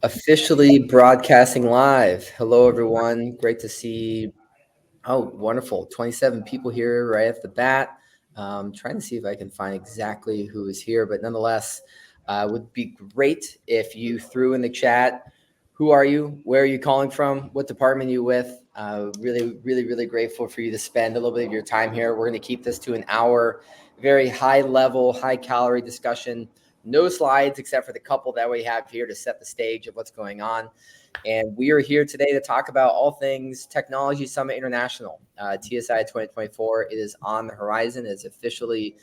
Officially broadcasting live. Hello, everyone. Great to see. Oh, wonderful. 27 people here right off the bat. Trying to see if I can find exactly who is here, but nonetheless, would be great if you threw in the chat. Who are you? Where are you calling from? What department are you with? Really grateful for you to spend a little bit of your time here. We're going to keep this to an hour. Very high level, high calorie discussion. No slides except for the couple that we have here to set the stage of what's going on. And we are here today to talk about all things Technology Summit International, TSI 2024. It is on the horizon. It's officially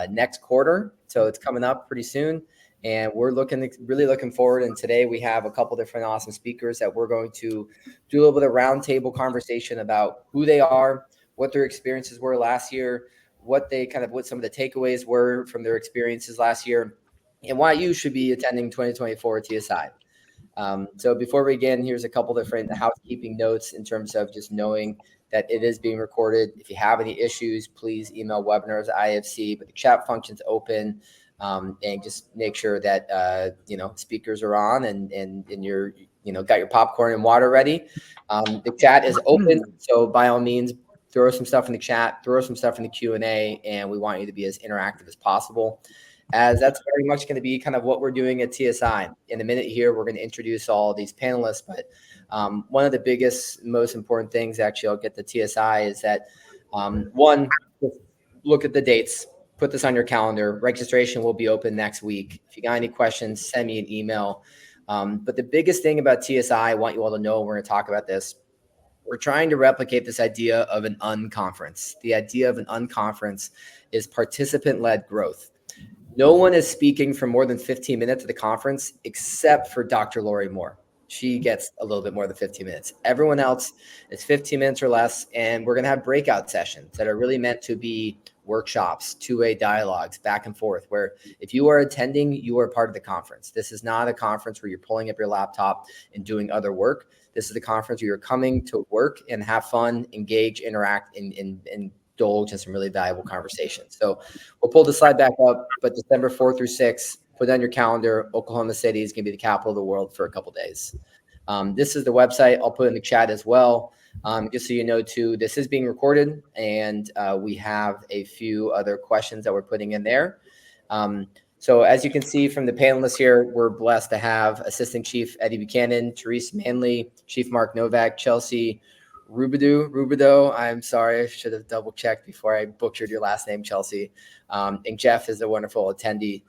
next quarter, so it's coming up pretty soon. And we're really looking forward. And today we have a couple different awesome speakers that we're going to do a little bit of roundtable conversation about who they are, what their experiences were last year, what some of the takeaways were from their experiences last year, and why you should be attending 2024 TSI. So before we begin, here's a couple different housekeeping notes in terms of just knowing that it is being recorded. If you have any issues, please email webinars@IFC, but the chat function's open, and just make sure that, speakers are on and you're, got your popcorn and water ready. The chat is open, so by all means, throw some stuff in the chat, throw some stuff in the Q&A, and we want you to be as interactive as possible, as that's very much going to be kind of what we're doing at TSI. In a minute here, we're going to introduce all these panelists, but one of the biggest, most important things, actually, I'll get to TSI, is that, one, look at the dates, put this on your calendar. Registration will be open next week. If you got any questions, send me an email. But the biggest thing about TSI, I want you all to know, we're going to talk about this, we're trying to replicate this idea of an unconference. The idea of an unconference is participant-led growth. No one is speaking for more than 15 minutes at the conference except for Dr. Lori Moore. She gets a little bit more than 15 minutes. Everyone else is 15 minutes or less, and we're going to have breakout sessions that are really meant to be workshops, two-way dialogues, back and forth, where if you are attending, you are part of the conference. This is not a conference where you're pulling up your laptop and doing other work. This is a conference where you're coming to work and have fun, engage, interact, and indulge in some really valuable conversations. So we'll pull the slide back up, but December 4th through 6th, put it on your calendar. Oklahoma City is going to be the capital of the world for a couple days. This is the website. I'll put it in the chat as well. Just so you know, too, this is being recorded, and we have a few other questions that we're putting in there. So as you can see from the panelists here, we're blessed to have Assistant Chief Eddie Buchanan, Therese Manley, Chief Mark Novak, Chelsea Rubido. I'm sorry, I should have double checked before I butchered your last name, Chelsea. And Jeff is a wonderful attendee.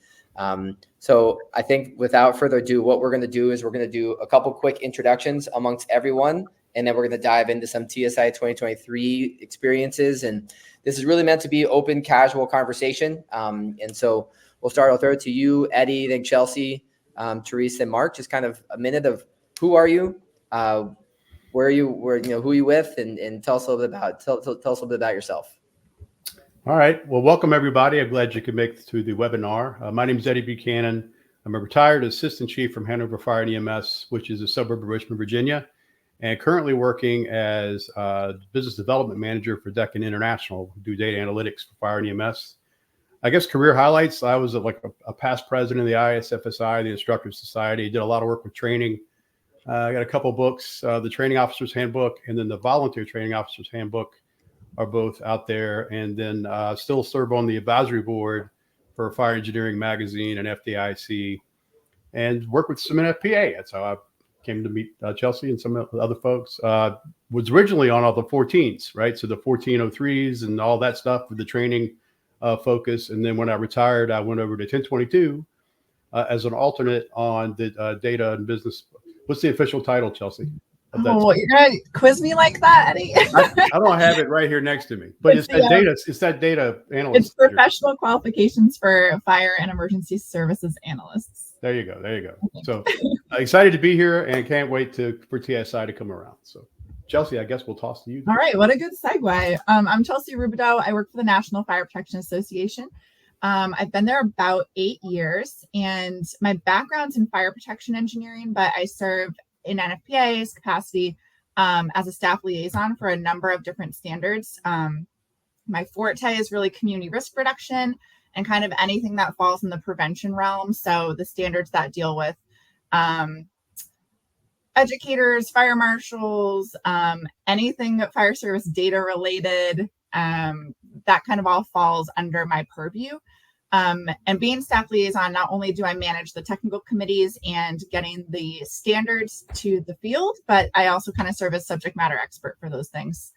So I think without further ado, what we're going to do is we're going to do a couple quick introductions amongst everyone, and then we're going to dive into some TSI 2023 experiences. And this is really meant to be open, casual conversation. And so we'll start. I'll throw it to you, Eddie, then Chelsea, Teresa, and Mark. Just kind of a minute of who are you, who are you with, and tell us a little bit about tell us a little bit about yourself. All right. Well, welcome everybody. I'm glad you could make it to the webinar. My name is Eddie Buchanan. I'm a retired assistant chief from Hanover Fire and EMS, which is a suburb of Richmond, Virginia, and currently working as business development manager for Deccan International, who do data analytics for fire and EMS. I guess career highlights: I was a past president of the ISFSI, the Instructors Society. Did a lot of work with training. I got a couple books, the Training Officer's Handbook and then the Volunteer Training Officer's Handbook are both out there. And then still serve on the advisory board for Fire Engineering Magazine and FDIC, and work with some NFPA. That's how I came to meet Chelsea and some other folks. Was originally on all the 14s, right? So the 1403s and all that stuff with the training focus. And then when I retired, I went over to 1022 as an alternate on the data and business. What's the official title, Chelsea? Oh, you're gonna quiz me like that, Eddie? I don't have it right here next to me, but it's that data analyst. It's professional qualifications for fire and emergency services analysts. There you go. So excited to be here and can't wait for TSI to come around. So Chelsea, I guess we'll toss to you. All right, what a good segue. I'm Chelsea Rubido. I work for the National Fire Protection Association. I've been there about 8 years, and my background's in fire protection engineering, but I serve in NFPA's capacity as a staff liaison for a number of different standards. My forte is really community risk reduction and kind of anything that falls in the prevention realm. So the standards that deal with educators, fire marshals, anything fire service data related, that kind of all falls under my purview. And being staff liaison, not only do I manage the technical committees and getting the standards to the field, but I also kind of serve as subject matter expert for those things.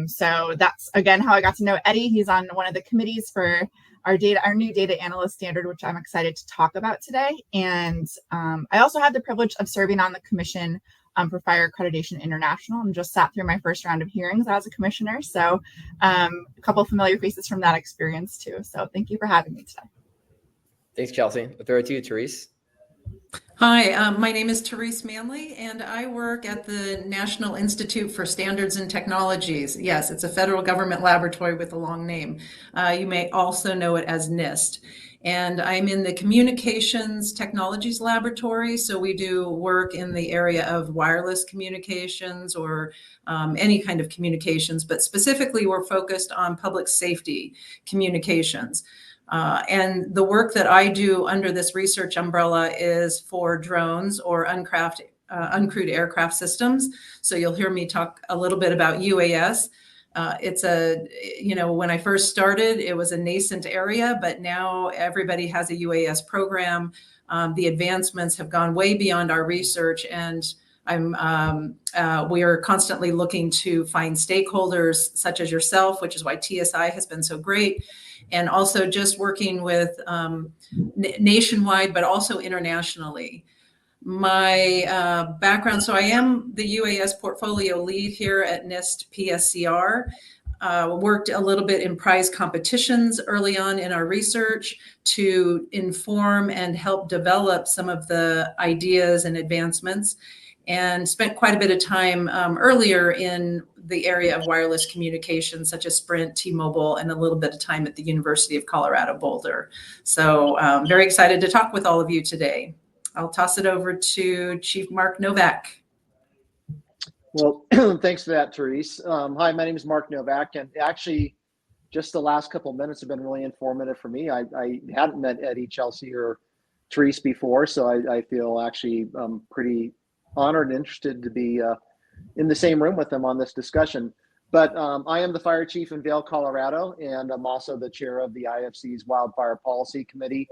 So that's, again, how I got to know Eddie. He's on one of the committees for our new data analyst standard, which I'm excited to talk about today. And I also had the privilege of serving on the commission for Fire Accreditation International, and just sat through my first round of hearings as a commissioner. So a couple of familiar faces from that experience too. So thank you for having me today. Thanks, Chelsea. I'll throw it to you, Therese. Hi, my name is Therese Manley, and I work at the National Institute for Standards and Technologies. Yes, it's a federal government laboratory with a long name. You may also know it as NIST. And I'm in the Communications Technologies Laboratory, so we do work in the area of wireless communications or any kind of communications, but specifically we're focused on public safety communications. And the work that I do under this research umbrella is for drones or uncrewed aircraft systems. So you'll hear me talk a little bit about UAS. When I first started, it was a nascent area, but now everybody has a UAS program. The advancements have gone way beyond our research, and we are constantly looking to find stakeholders such as yourself, which is why TSI has been so great. And also just working with nationwide, but also internationally. My background, so I am the UAS portfolio lead here at NIST PSCR. Worked a little bit in prize competitions early on in our research to inform and help develop some of the ideas and advancements, and spent quite a bit of time earlier in the area of wireless communications, such as Sprint, T-Mobile, and a little bit of time at the University of Colorado Boulder. So very excited to talk with all of you today. I'll toss it over to Chief Mark Novak. Well, thanks for that, Therese. Hi, my name is Mark Novak, and actually just the last couple of minutes have been really informative for me. I hadn't met Eddie, Chelsea, or Therese before, so I feel actually pretty honored and interested to be in the same room with them on this discussion. But I am the fire chief in Vail, Colorado, and I'm also the chair of the IFC's Wildfire Policy Committee.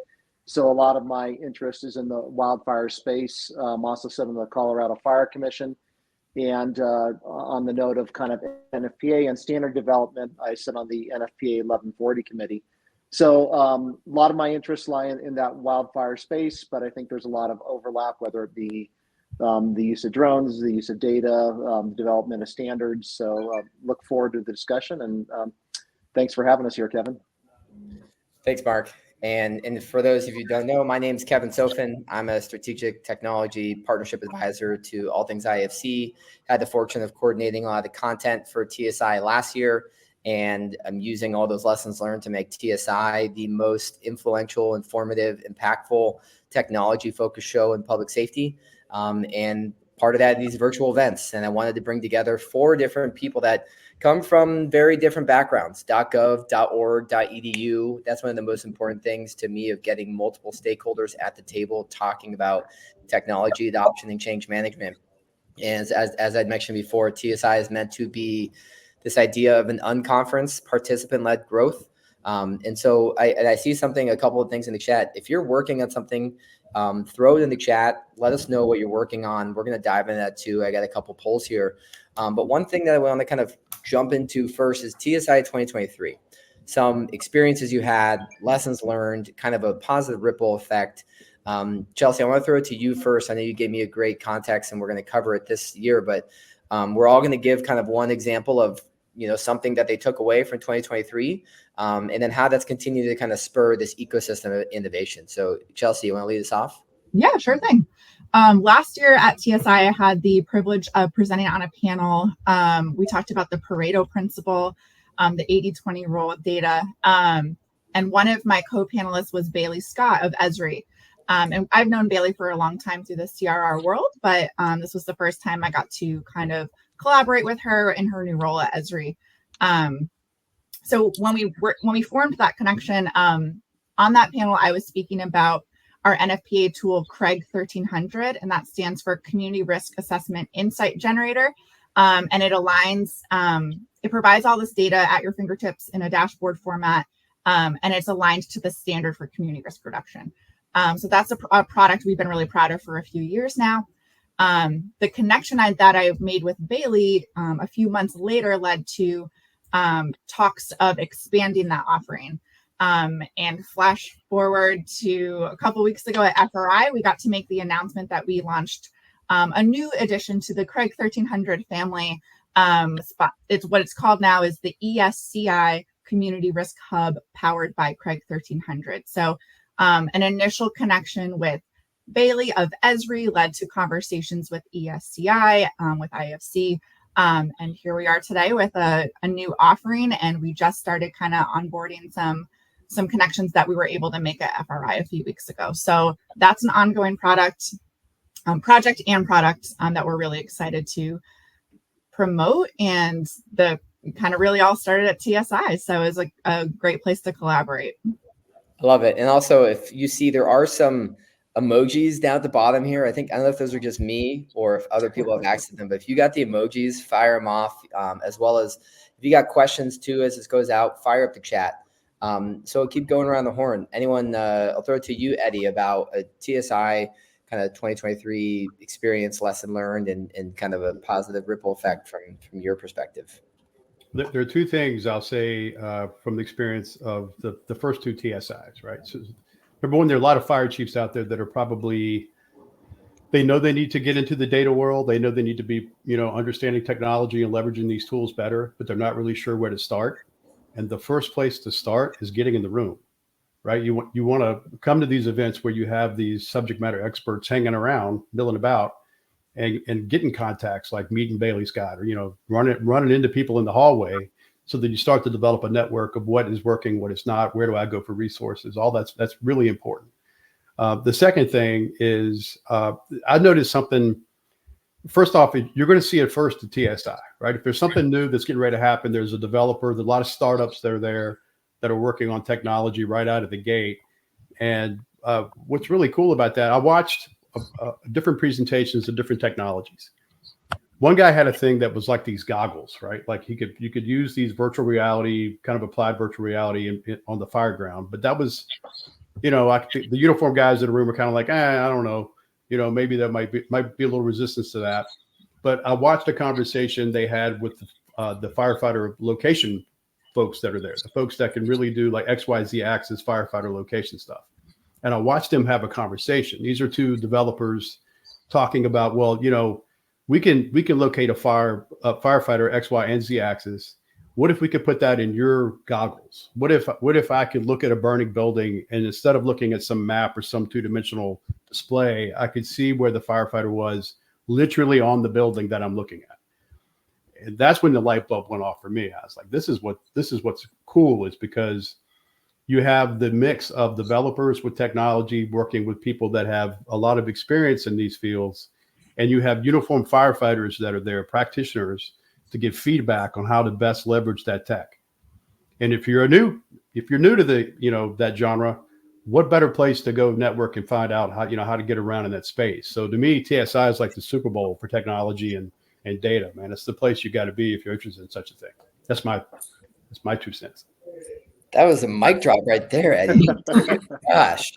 So a lot of my interest is in the wildfire space. I'm also sit on the Colorado Fire Commission. And on the note of kind of NFPA and standard development, I sit on the NFPA 1140 committee. So a lot of my interests lie in that wildfire space, but I think there's a lot of overlap, whether it be the use of drones, the use of data, development of standards. So look forward to the discussion, and thanks for having us here, Kevin. Thanks, Mark. And for those of you who don't know, my name is Kevin Sofin. I'm a strategic technology partnership advisor to all things IFC. Had the fortune of coordinating a lot of the content for TSI last year, and I'm using all those lessons learned to make TSI the most influential, informative, impactful, technology-focused show in public safety. And part of that, these virtual events. And I wanted to bring together 4 different people that come from very different backgrounds, .gov, .org, .edu. That's one of the most important things to me of getting multiple stakeholders at the table talking about technology adoption and change management. And as I'd mentioned before, TSI is meant to be this idea of an unconference participant-led growth. And so I see a couple of things in the chat. If you're working on something, throw it in the chat. Let us know what you're working on. We're going to dive into that too. I got a couple polls here. But one thing that I want to kind of jump into first is TSI 2023. Some experiences you had, lessons learned, kind of a positive ripple effect. Chelsea, I want to throw it to you first. I know you gave me a great context and we're going to cover it this year, but we're all going to give kind of one example of something that they took away from 2023, and then how that's continued to kind of spur this ecosystem of innovation. So Chelsea, you want to lead us off? Yeah, sure thing. Last year at TSI, I had the privilege of presenting on a panel. We talked about the Pareto principle, the 80-20 rule of data. And one of my co-panelists was Bailey Scott of Esri. And I've known Bailey for a long time through the CRR world, but this was the first time I got to kind of collaborate with her in her new role at Esri. So when we formed that connection, on that panel, I was speaking about our NFPA tool, Craig 1300, and that stands for Community Risk Assessment Insight Generator. And it aligns, it provides all this data at your fingertips in a dashboard format, and it's aligned to the standard for community risk reduction. So that's a product we've been really proud of for a few years now. The connection that I made with Bailey a few months later led to talks of expanding that offering. And flash forward to a couple weeks ago at FRI, we got to make the announcement that we launched a new addition to the Craig 1300 family. It's what it's called now is the ESCI Community Risk Hub powered by Craig 1300. So an initial connection with Bailey of Esri led to conversations with ESCI, with IFC. And here we are today with a new offering, and we just started kind of onboarding some connections that we were able to make at FRI a few weeks ago. So that's an ongoing project that we're really excited to promote, and the kind of really all started at TSI. So it was like a great place to collaborate. I love it. And also, if you see, there are some emojis down at the bottom here. I don't know if those are just me or if other people have access to them, but if you got the emojis, fire them off, as well as if you got questions too, as this goes out, fire up the chat. So keep going around the horn. Anyone, I'll throw it to you, Eddie, about a TSI kind of 2023 experience, lesson learned, and kind of a positive ripple effect from your perspective. There are two things I'll say from the experience of the first two TSIs, right? So, number one, there are a lot of fire chiefs out there that are probably, they know they need to get into the data world. They know they need to be, understanding technology and leveraging these tools better, but they're not really sure where to start. And the first place to start is getting in the room, right? You want to come to these events where you have these subject matter experts hanging around, milling about, and getting contacts like meeting Bailey Scott, or running into people in the hallway, so that you start to develop a network of what is working, what is not, where do I go for resources. All that's really important. The second thing is I noticed something. First off, you're going to see it first at TSI, right? If there's something new that's getting ready to happen, there's a developer, there's a lot of startups that are there that are working on technology right out of the gate. And what's really cool about that, I watched different presentations of different technologies. One guy had a thing that was like these goggles, right? Like you could use these virtual reality, kind of applied virtual reality on the fire ground. But that was, like the uniform guys in the room were kind of like, I don't know. Maybe there might be a little resistance to that. But I watched a conversation they had with the firefighter location folks that are there, the folks that can really do like XYZ axis firefighter location stuff. And I watched them have a conversation. These are two developers talking about, well, we can locate a firefighter X, Y, and Z axis. What if we could put that in your goggles? What if I could look at a burning building, and instead of looking at some map or some two-dimensional display, I could see where the firefighter was literally on the building that I'm looking at. And that's when the light bulb went off for me. I was like, this is what's cool, is because you have the mix of developers with technology working with people that have a lot of experience in these fields, and you have uniformed firefighters that are there, practitioners, to give feedback on how to best leverage that tech. And if you're new to the that genre, what better place to go network and find out how to get around in that space? So to me, TSI is like the Super Bowl for technology and data, man. It's the place you got to be if you're interested in such a thing. That's my 2 cents. That was a mic drop right there, Eddie. Gosh.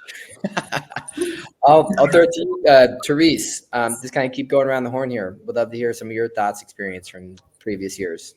I'll throw it to you, Therese. Just kind of keep going around the horn here. Would love to hear some of your thoughts, experience from previous years.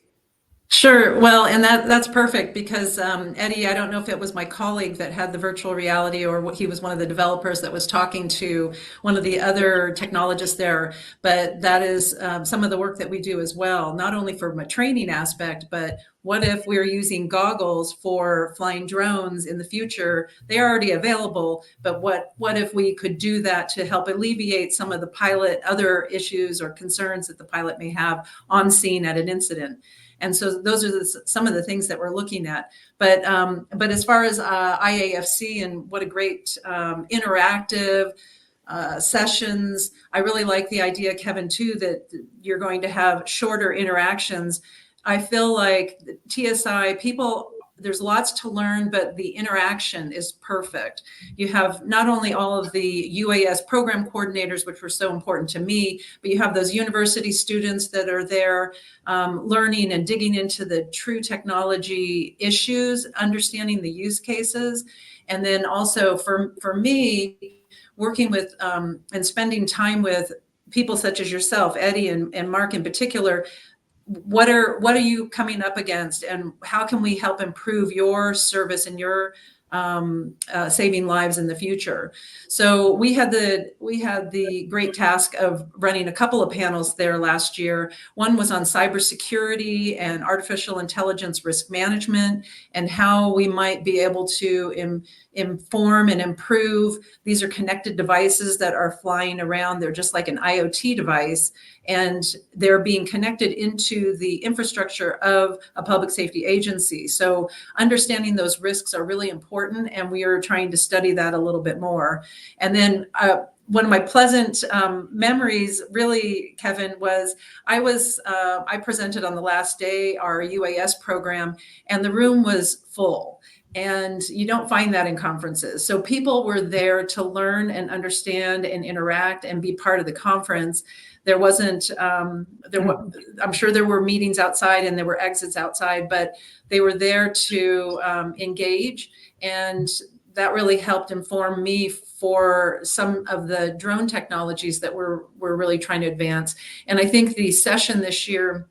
Sure. Well, and that's perfect because Eddie, I don't know if it was my colleague that had the virtual reality or he was one of the developers that was talking to one of the other technologists there, but that is some of the work that we do as well, not only from a training aspect, but what if we're using goggles for flying drones in the future? They're already available, but what if we could do that to help alleviate some of the other issues or concerns that the pilot may have on scene at an incident? And so those are some of the things that we're looking at. But as far as IAFC and what a great interactive sessions, I really like the idea, Kevin, too, that you're going to have shorter interactions. I feel like TSI people there's lots to learn, but the interaction is perfect. You have not only all of the UAS program coordinators, which were so important to me, but you have those university students that are there learning and digging into the true technology issues, understanding the use cases. And then also for me, working with and spending time with people such as yourself, Eddie and Mark in particular, what are you coming up against, and how can we help improve your service and your saving lives in the future? So we had the great task of running a couple of panels there last year. One was on cybersecurity and artificial intelligence risk management, and how we might be able to inform and improve. These are connected devices that are flying around. They're just like an IoT device, and they're being connected into the infrastructure of a public safety agency. So understanding those risks are really important, and we are trying to study that a little bit more. And then one of my pleasant memories, really, Kevin, was I presented on the last day our UAS program, and the room was full. And you don't find that in conferences. So people were there to learn and understand and interact and be part of the conference. There wasn't, I'm sure there were meetings outside and there were exits outside, but they were there to engage. And that really helped inform me for some of the drone technologies that we're really trying to advance. And I think the session this year,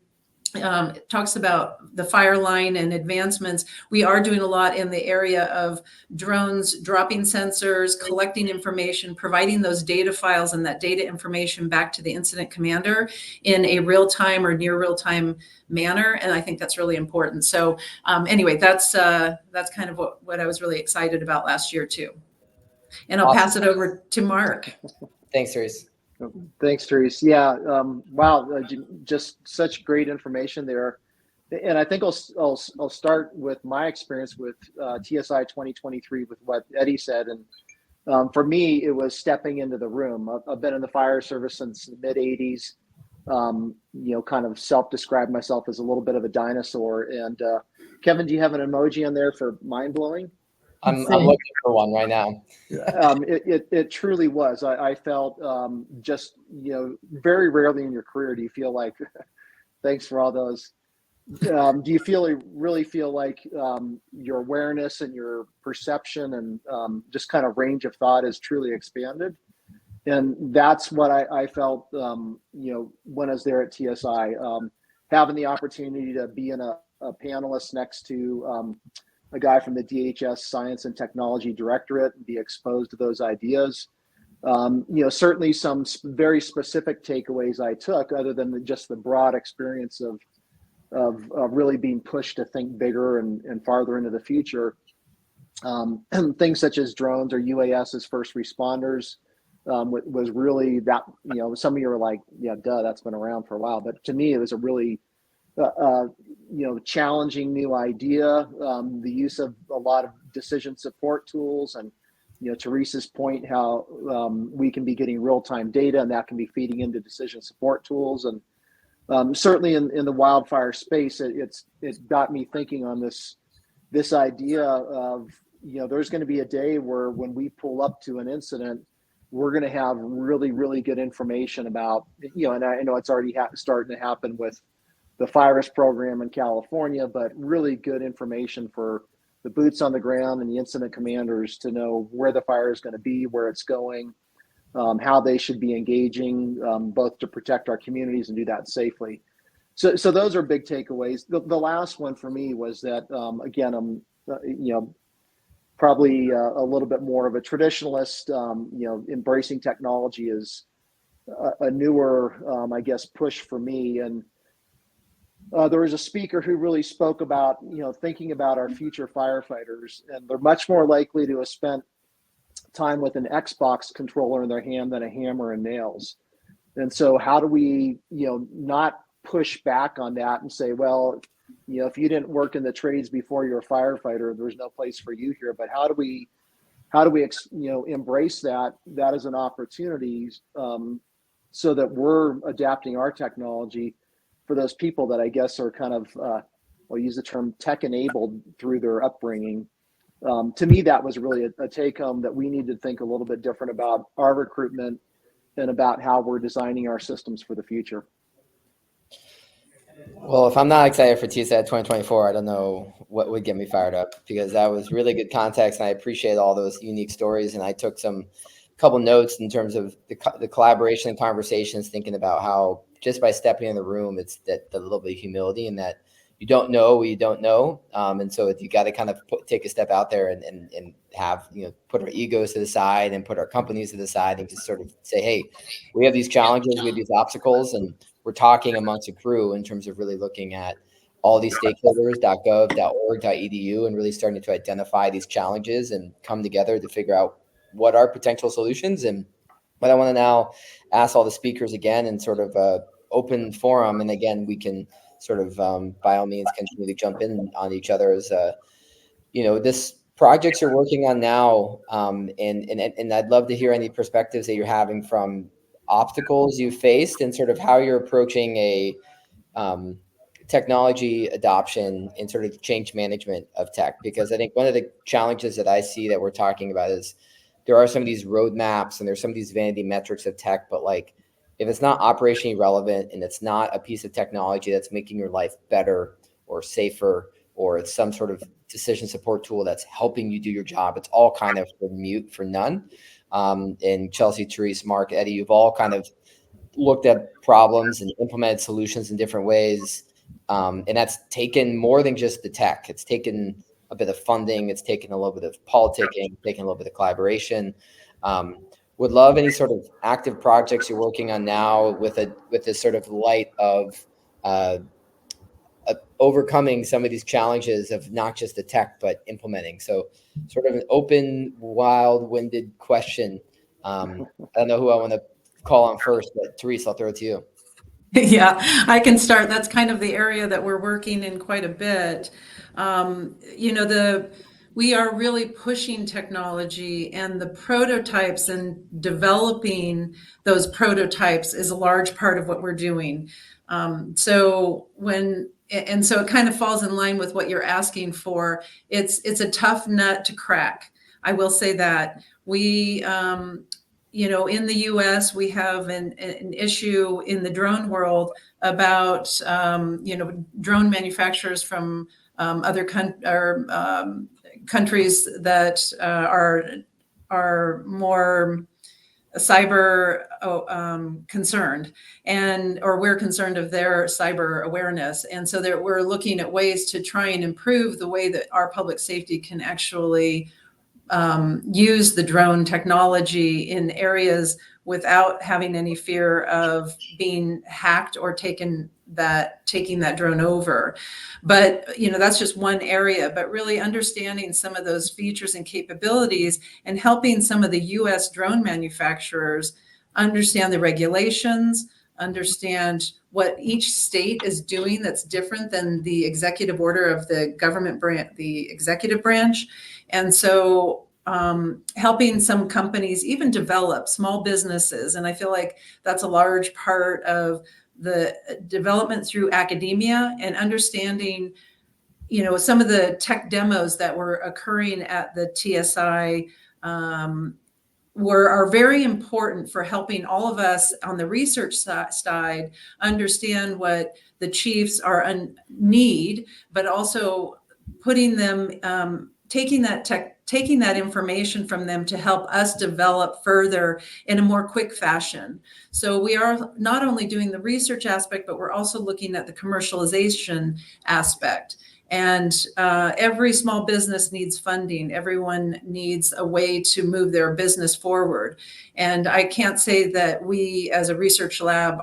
it talks about the Fireline and advancements. We are doing a lot in the area of drones, dropping sensors, collecting information, providing those data files and that data information back to the incident commander in a real-time or near real-time manner. And I think that's really important. So anyway, that's kind of what I was really excited about last year too. And I'll pass it over to Mark. Thanks, Therese. Thanks, Therese. Yeah, wow, just such great information there. And I think I'll start with my experience with TSI 2023 with what Eddie said. And for me, it was stepping into the room. I've been in the fire service since the mid 80s. Kind of self-described myself as a little bit of a dinosaur. And Kevin, do you have an emoji on there for mind-blowing? I'm looking for one right now. It truly was. I felt just, very rarely in your career do you feel like, thanks for all those. Do you really feel like your awareness and your perception and just kind of range of thought is truly expanded? And that's what I felt, when I was there at TSI, having the opportunity to be in a panelist next to a guy from the DHS Science and Technology Directorate and be exposed to those ideas. Certainly some very specific takeaways I took, other than just the broad experience of really being pushed to think bigger and farther into the future. Things such as drones or UAS as first responders was really that, some of you are like, yeah, duh, that's been around for a while. But to me, it was a really challenging new idea. The use of a lot of decision support tools, and Therese's point, how we can be getting real-time data, and that can be feeding into decision support tools. And certainly in the wildfire space, it got me thinking on this idea of there's going to be a day where when we pull up to an incident, we're going to have really, really good information about and I know it's already starting to happen with the FIRUS program in California, but really good information for the boots on the ground and the incident commanders to know where the fire is going to be, where it's going, how they should be engaging, both to protect our communities and do that safely. So those are big takeaways. The last one for me was that, again, I'm, probably a little bit more of a traditionalist, embracing technology is a newer, push for me. And there was a speaker who really spoke about, thinking about our future firefighters, and they're much more likely to have spent time with an Xbox controller in their hand than a hammer and nails. And so how do we, not push back on that and say, well, if you didn't work in the trades before you're a firefighter, there's no place for you here. But how do we embrace that as an opportunity, so that we're adapting our technology for those people that I guess are kind of I'll use the term tech enabled through their upbringing. To me, that was really a take home that we need to think a little bit different about our recruitment and about how we're designing our systems for the future. Well, if I'm not excited for TSI 2024, I don't know what would get me fired up, because that was really good context, and I appreciate all those unique stories. And I took some couple notes in terms of the collaboration and conversations, thinking about how just by stepping in the room, it's that the little bit of humility, and that you don't know what you don't know. And so you got to kind of take a step out there and have, put our egos to the side and put our companies to the side and just sort of say, hey, we have these challenges, we have these obstacles, and we're talking amongst a crew in terms of really looking at all these stakeholders, .gov, .org, .edu, and really starting to identify these challenges and come together to figure out what are potential solutions. And but I want to now ask all the speakers again in sort of open forum. And again, we can sort of, by all means, continue to jump in on each other as, this projects you're working on now. And I'd love to hear any perspectives that you're having from obstacles you faced and sort of how you're approaching a technology adoption and sort of change management of tech. Because I think one of the challenges that I see that we're talking about is there are some of these roadmaps and there's some of these vanity metrics of tech, but like, if it's not operationally relevant and it's not a piece of technology that's making your life better or safer, or it's some sort of decision support tool that's helping you do your job, it's all kind of for mute for none. And Chelsea, Therese, Mark, Eddie, you've all kind of looked at problems and implemented solutions in different ways. And that's taken more than just the tech. It's taken a bit of funding. It's taken a little bit of politicking, taken a little bit of collaboration. Would love any sort of active projects you're working on now with this sort of light of overcoming some of these challenges of not just the tech, but implementing. So sort of an open, wild-winded question. I don't know who I want to call on first, but Therese, I'll throw it to you. Yeah, I can start. That's kind of the area that we're working in quite a bit. We are really pushing technology, and the prototypes and developing those prototypes is a large part of what we're doing. So it kind of falls in line with what you're asking for. It's a tough nut to crack. I will say that we, in the U.S., we have an issue in the drone world about, drone manufacturers from other countries that are more cyber concerned, or we're concerned of their cyber awareness. And so we're looking at ways to try and improve the way that our public safety can actually use the drone technology in areas without having any fear of being hacked or taking that drone over. But that's just one area, but really understanding some of those features and capabilities and helping some of the US drone manufacturers understand the regulations, understand what each state is doing that's different than the executive order of the government branch, the executive branch. And so helping some companies even develop small businesses. And I feel like that's a large part of the development through academia and understanding, some of the tech demos that were occurring at the TSI are very important for helping all of us on the research side understand what the chiefs need, but also putting them, taking that information from them to help us develop further in a more quick fashion. So we are not only doing the research aspect, but we're also looking at the commercialization aspect. And every small business needs funding. Everyone needs a way to move their business forward. And I can't say that we as a research lab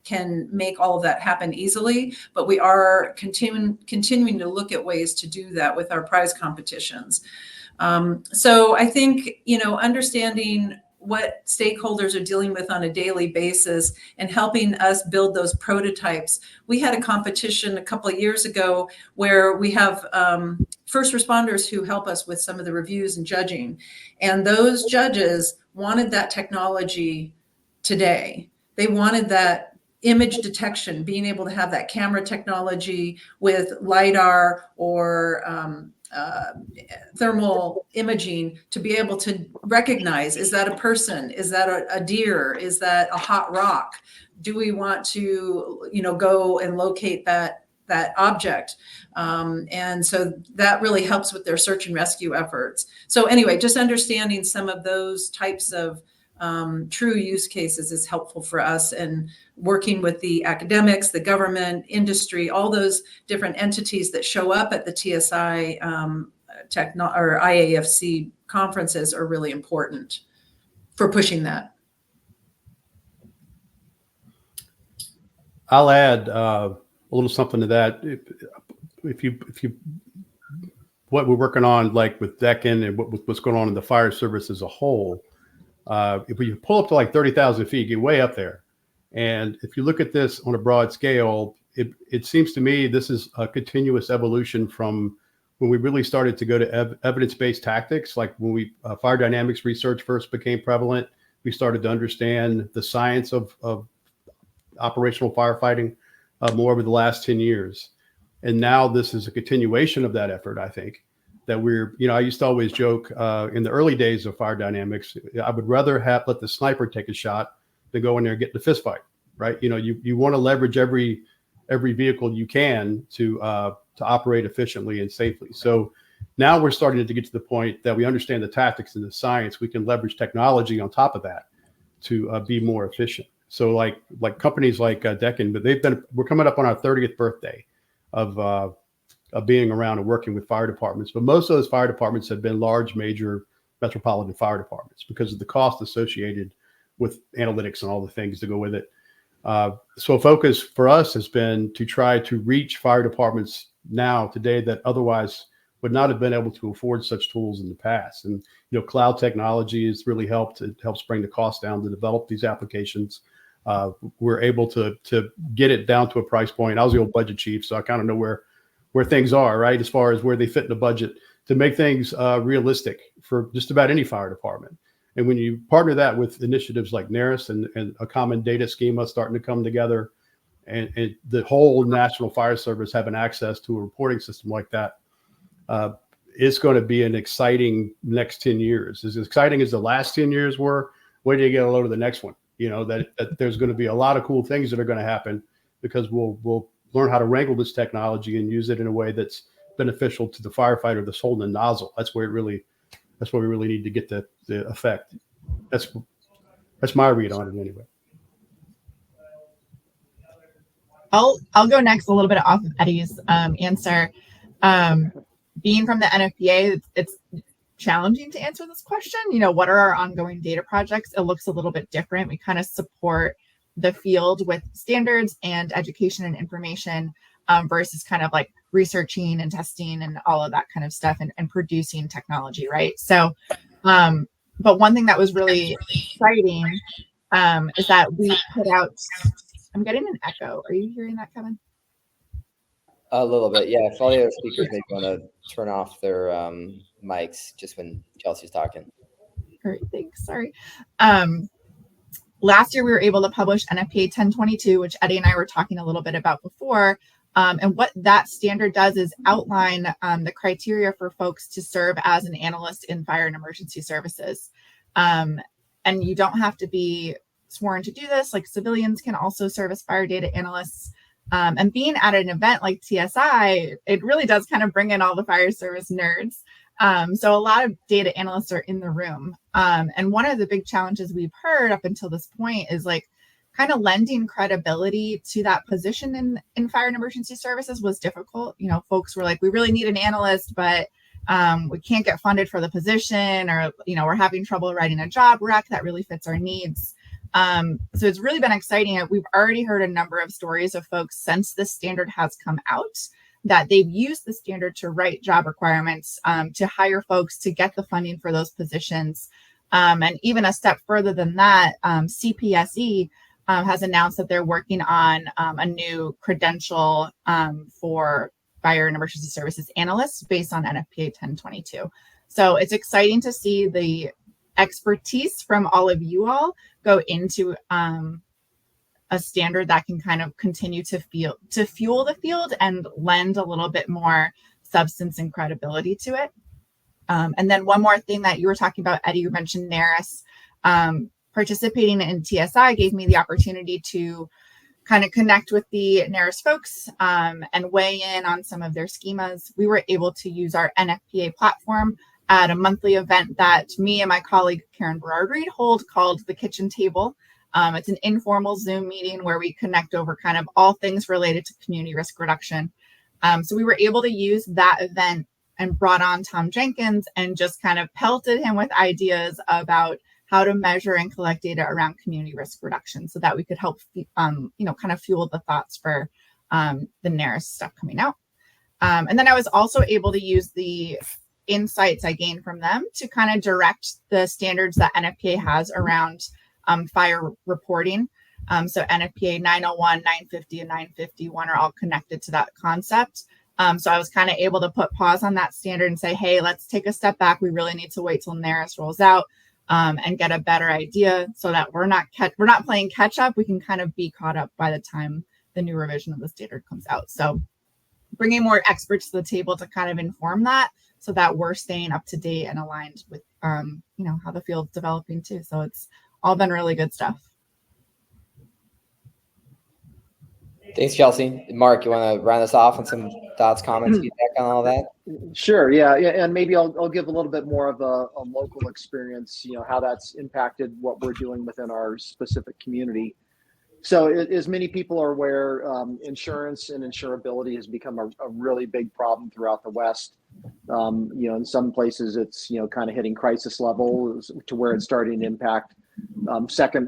can make all of that happen easily, but we are continuing to look at ways to do that with our prize competitions. So I think, understanding what stakeholders are dealing with on a daily basis and helping us build those prototypes. We had a competition a couple of years ago where we have first responders who help us with some of the reviews and judging. And those judges wanted that technology today. They wanted that image detection, being able to have that camera technology with LiDAR or thermal imaging to be able to recognize, is that a person? Is that a deer? Is that a hot rock? Do we want to, go and locate that object? And so that really helps with their search and rescue efforts. So anyway, just understanding some of those types of true use cases is helpful for us, and working with the academics, the government, industry, all those different entities that show up at the TSI or IAFC conferences are really important for pushing that. I'll add a little something to that. If you what we're working on, like with Deccan and what's going on in the fire service as a whole, if we pull up to like 30,000 feet, get way up there. And if you look at this on a broad scale, it seems to me this is a continuous evolution from when we really started to go to evidence-based tactics. Like when fire dynamics research first became prevalent, we started to understand the science of operational firefighting more over the last 10 years. And now this is a continuation of that effort, I think. That I used to always joke in the early days of fire dynamics, I would rather let the sniper take a shot than go in there and get in a fist fight, right? You want to leverage every vehicle you can to operate efficiently and safely. So now we're starting to get to the point that we understand the tactics and the science. We can leverage technology on top of that to be more efficient. So like companies like Deccan, but we're coming up on our 30th birthday of being around and working with fire departments. But most of those fire departments have been large, major metropolitan fire departments because of the cost associated with analytics and all the things that go with it. So a focus for us has been to try to reach fire departments now today that otherwise would not have been able to afford such tools in the past. And, cloud technology has really helped. It helps bring the cost down to develop these applications. We're able to get it down to a price point. I was the old budget chief, so I kind of know where things are, right, as far as where they fit in the budget to make things realistic for just about any fire department. And when you partner that with initiatives like NARIS and a common data schema starting to come together, and the whole National Fire Service having access to a reporting system like that, it's going to be an exciting next 10 years. As exciting as the last 10 years were, wait till you get a load of the next one. That there's going to be a lot of cool things that are going to happen because we'll learn how to wrangle this technology and use it in a way that's beneficial to the firefighter that's holding the nozzle. That's where we really need to get the effect. That's my read on it anyway. I'll go next a little bit off of Eddie's answer. Being from the NFPA, it's challenging to answer this question. What are our ongoing data projects? It looks a little bit different. We kind of support the field with standards and education and information versus kind of like researching and testing and all of that kind of stuff and producing technology, right? So, but one thing that was really exciting is that we put out, I'm getting an echo. Are you hearing that, Kevin? A little bit, yeah. If all the other speakers maybe want to turn off their mics just when Chelsea's talking. All right, thanks. Sorry. Last year, we were able to publish NFPA 1022, which Eddie and I were talking a little bit about before. And what that standard does is outline the criteria for folks to serve as an analyst in fire and emergency services. And you don't have to be sworn to do this. Like civilians can also serve as fire data analysts. And being at an event like TSI, it really does kind of bring in all the fire service nerds. So a lot of data analysts are in the room. And one of the big challenges we've heard up until this point is like kind of lending credibility to that position in fire and emergency services was difficult. Folks were like, we really need an analyst, but we can't get funded for the position, or, we're having trouble writing a job rec that really fits our needs. So it's really been exciting. We've already heard a number of stories of folks since this standard has come out that they've used the standard to write job requirements, to hire folks, to get the funding for those positions. And even a step further than that, CPSE has announced that they're working on a new credential for fire and emergency services analysts based on NFPA 1022. So it's exciting to see the expertise from all of you all go into a standard that can kind of continue to fuel the field and lend a little bit more substance and credibility to it. And then one more thing that you were talking about, Eddie, you mentioned NARIS. Participating in TSI gave me the opportunity to kind of connect with the NARIS folks and weigh in on some of their schemas. We were able to use our NFPA platform at a monthly event that me and my colleague Karen Berard-Reed hold called the Kitchen Table. It's an informal Zoom meeting where we connect over kind of all things related to community risk reduction. So we were able to use that event and brought on Tom Jenkins and just kind of pelted him with ideas about how to measure and collect data around community risk reduction so that we could help, kind of fuel the thoughts for the NARIS stuff coming out. And then I was also able to use the insights I gained from them to kind of direct the standards that NFPA has around fire reporting. So NFPA 901, 950, and 951 are all connected to that concept. So I was kind of able to put pause on that standard and say, hey, let's take a step back. We really need to wait till NARIS rolls out and get a better idea so that we're not playing catch up. We can kind of be caught up by the time the new revision of the standard comes out. So bringing more experts to the table to kind of inform that so that we're staying up to date and aligned with, how the field's developing too. So it's all been really good stuff. Thanks, Chelsea. Mark, you want to round us off on some thoughts, comments, feedback on all that? Sure. Yeah. And maybe I'll give a little bit more of a local experience, how that's impacted what we're doing within our specific community. So as many people are aware, insurance and insurability has become a really big problem throughout the West. In some places it's, kind of hitting crisis level to where it's starting to impact second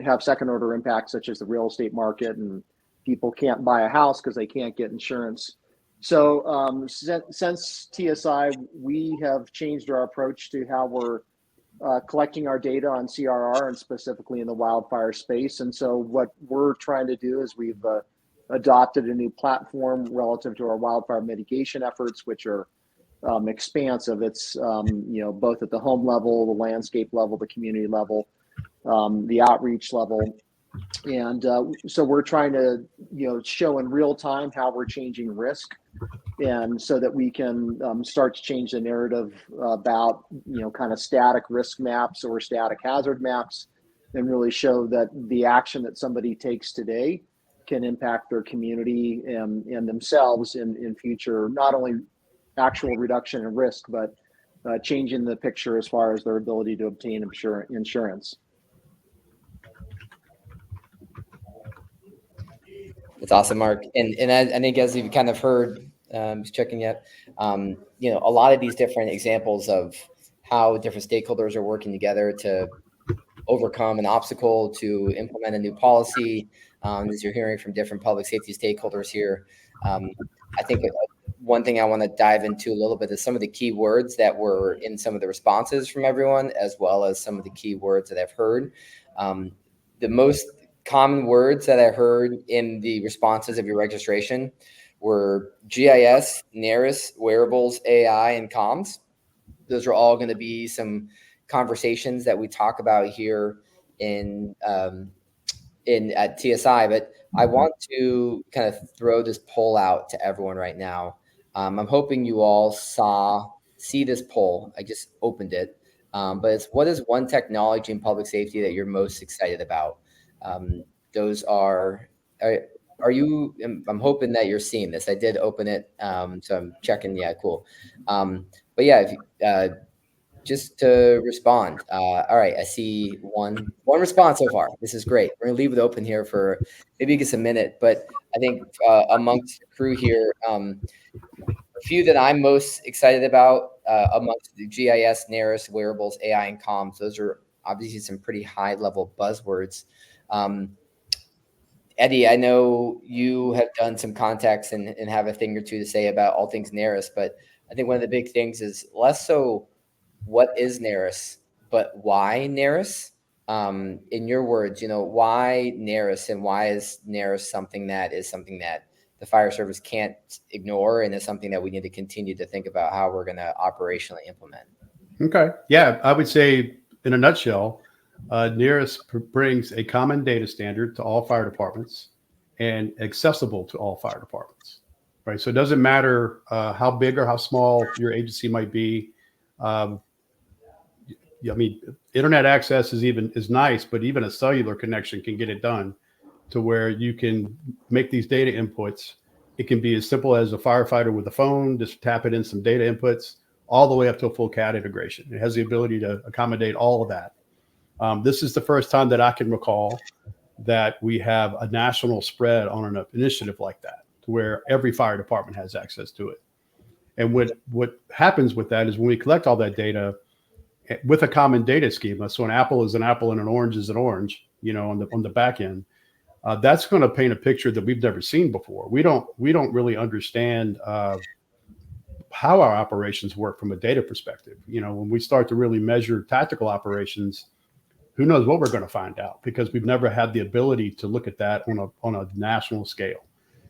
order impacts, such as the real estate market, and people can't buy a house because they can't get insurance. So since TSI, we have changed our approach to how we're collecting our data on CRR and specifically in the wildfire space. And so what we're trying to do is we've adopted a new platform relative to our wildfire mitigation efforts, which are expansive. It's, both at the home level, the landscape level, the community level, the outreach level. And so we're trying to, show in real time how we're changing risk, and so that we can start to change the narrative about, kind of static risk maps or static hazard maps, and really show that the action that somebody takes today can impact their community and themselves in future, not only actual reduction in risk, but changing the picture as far as their ability to obtain insurance. That's awesome, Mark. And I think, as you've kind of heard, just checking yet, a lot of these different examples of how different stakeholders are working together to overcome an obstacle, to implement a new policy, as you're hearing from different public safety stakeholders here. I think one thing I want to dive into a little bit is some of the key words that were in some of the responses from everyone, as well as some of the key words that I've heard. The most common words that I heard in the responses of your registration were GIS, NARIS, wearables, AI, and comms. Those are all going to be some conversations that we talk about here at TSI. But I want to kind of throw this poll out to everyone right now. I'm hoping you all see this poll. I just opened it. But it's, what is one technology in public safety that you're most excited about? Those are you? I'm hoping that you're seeing this. I did open it, so I'm checking. Yeah, cool. But yeah, just to respond. All right, I see one response so far. This is great. We're gonna leave it open here for maybe just a minute. But I think amongst the crew here, a few that I'm most excited about amongst the GIS, NARIS, wearables, AI, and comms. Those are obviously some pretty high level buzzwords. Eddie, I know you have done some contacts and have a thing or two to say about all things NARIS, but I think one of the big things is less so what is NARIS, but why NARIS? In your words, why NARIS, and why is NARIS something that the fire service can't ignore, and is something that we need to continue to think about how we're going to operationally implement? Okay. Yeah, I would say in a nutshell, NARIS brings a common data standard to all fire departments. and accessible to all fire departments, right? So it doesn't matter how big or how small your agency might be. I mean, internet access is nice, but even a cellular connection can get it done to where you can make these data inputs. It can be as simple as a firefighter with a phone, just tap it in some data inputs, all the way up to a full CAD integration. It has the ability to accommodate all of that. This is the first time that I can recall that we have a national spread on an initiative like that, to where every fire department has access to it. And what happens with that is when we collect all that data with a common data schema, so an apple is an apple and an orange is an orange, on the back end, that's going to paint a picture that we've never seen before. We don't really understand how our operations work from a data perspective. When we start to really measure tactical operations, who knows what we're going to find out, because we've never had the ability to look at that on a national scale.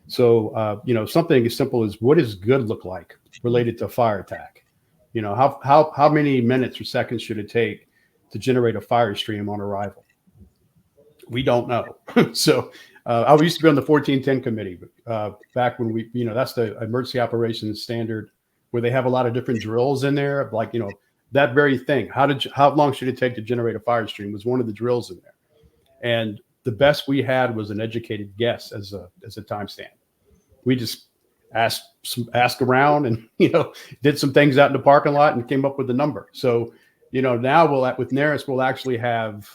So, something as simple as what does good look like related to fire attack? How many minutes or seconds should it take to generate a fire stream on arrival? We don't know. So I used to be on the 1410 committee back when that's the emergency operations standard, where they have a lot of different drills in there, like, that very thing. How long should it take to generate a fire stream was one of the drills in there. And the best we had was an educated guess as a timestamp. We just asked around and, did some things out in the parking lot and came up with the number. So, now with NARIS, we'll actually have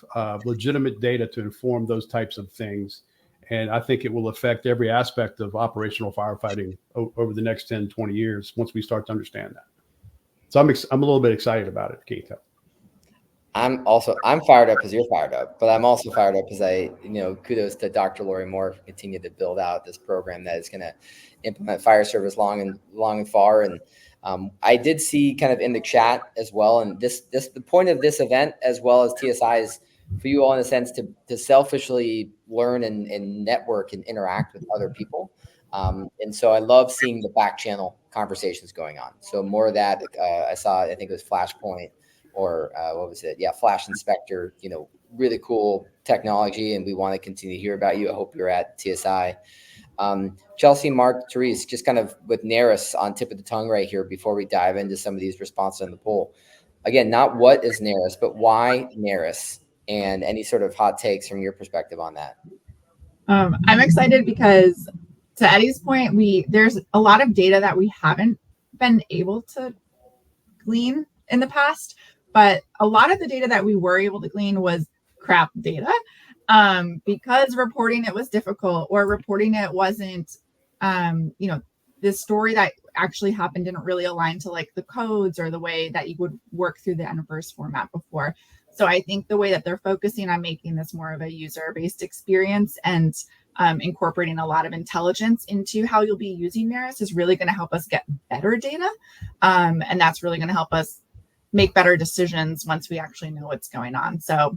legitimate data to inform those types of things. And I think it will affect every aspect of operational firefighting over the next 10, 20 years once we start to understand that. So I'm a little bit excited about it, Keith. I'm fired up because you're fired up, but I'm also fired up because kudos to Dr. Lori Moore for continuing to build out this program that is going to implement fire service long and far. And I did see kind of in the chat as well. And the point of this event, as well as TSI, is for you all in a sense to selfishly learn and network and interact with other people. And so I love seeing the back channel conversations going on. So more of that I saw, I think it was Flashpoint or what was it? Yeah, Flash Inspector, really cool technology. And we want to continue to hear about you. I hope you're at TSI. Chelsea, Mark, Therese, just kind of with NARIS on tip of the tongue right here before we dive into some of these responses on the poll. Again, not what is NARIS, but why NARIS, and any sort of hot takes from your perspective on that. I'm excited because, to Eddie's point, there's a lot of data that we haven't been able to glean in the past, but a lot of the data that we were able to glean was crap data. Because reporting it was difficult, or reporting it wasn't, the story that actually happened didn't really align to like the codes or the way that you would work through the NVERS format before. So I think the way that they're focusing on making this more of a user-based experience and incorporating a lot of intelligence into how you'll be using NARIS is really going to help us get better data. And that's really going to help us make better decisions once we actually know what's going on. So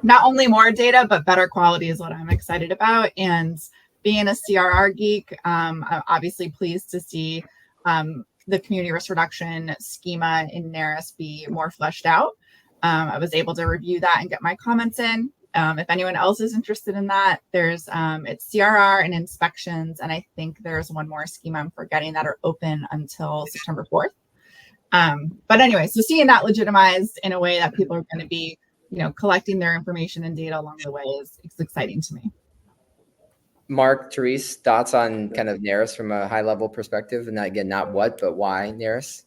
not only more data, but better quality is what I'm excited about. And being a CRR geek, I'm obviously pleased to see the community risk reduction schema in NARIS be more fleshed out. I was able to review that and get my comments in. If anyone else is interested in that, there's it's CRR and inspections. And I think there's one more schema I'm forgetting that are open until September 4th. But anyway, so seeing that legitimized in a way that people are going to be collecting their information and data along the way is exciting to me. Mark, Therese, thoughts on kind of NARIS from a high level perspective, and not what, but why NARIS?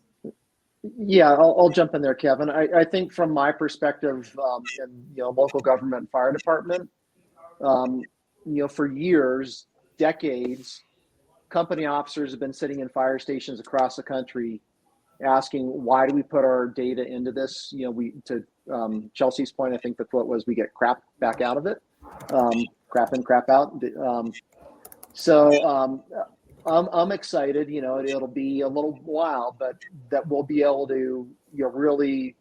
Yeah, I'll jump in there, Kevin. I think from my perspective, in local government and fire department, for years, decades, company officers have been sitting in fire stations across the country asking, why do we put our data into this? To Chelsea's point, I think the quote was, we get crap back out of it, crap in, crap out. I'm excited. It'll be a little while, but that we'll be able to really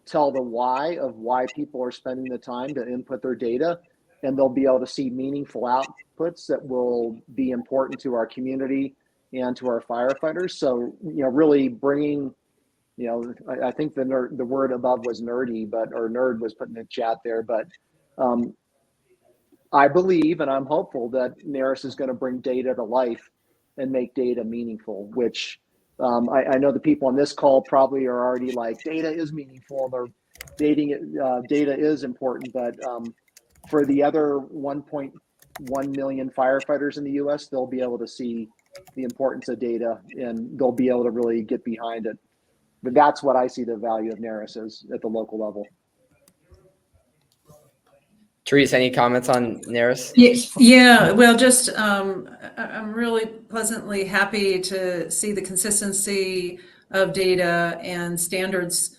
tell the why of why people are spending the time to input their data, and they'll be able to see meaningful outputs that will be important to our community and to our firefighters. So, really bringing, I think the word above was nerdy, or nerd was put in the chat there, but I believe and I'm hopeful that NARIS is going to bring data to life and make data meaningful, which I know the people on this call probably are already like, data is meaningful and they're data is important. But for the other 1.1 million firefighters in the US, they'll be able to see the importance of data and they'll be able to really get behind it. But that's what I see the value of NARIS is at the local level. Therese, any comments on NARIS? Yeah, well, just I'm really pleasantly happy to see the consistency of data and standards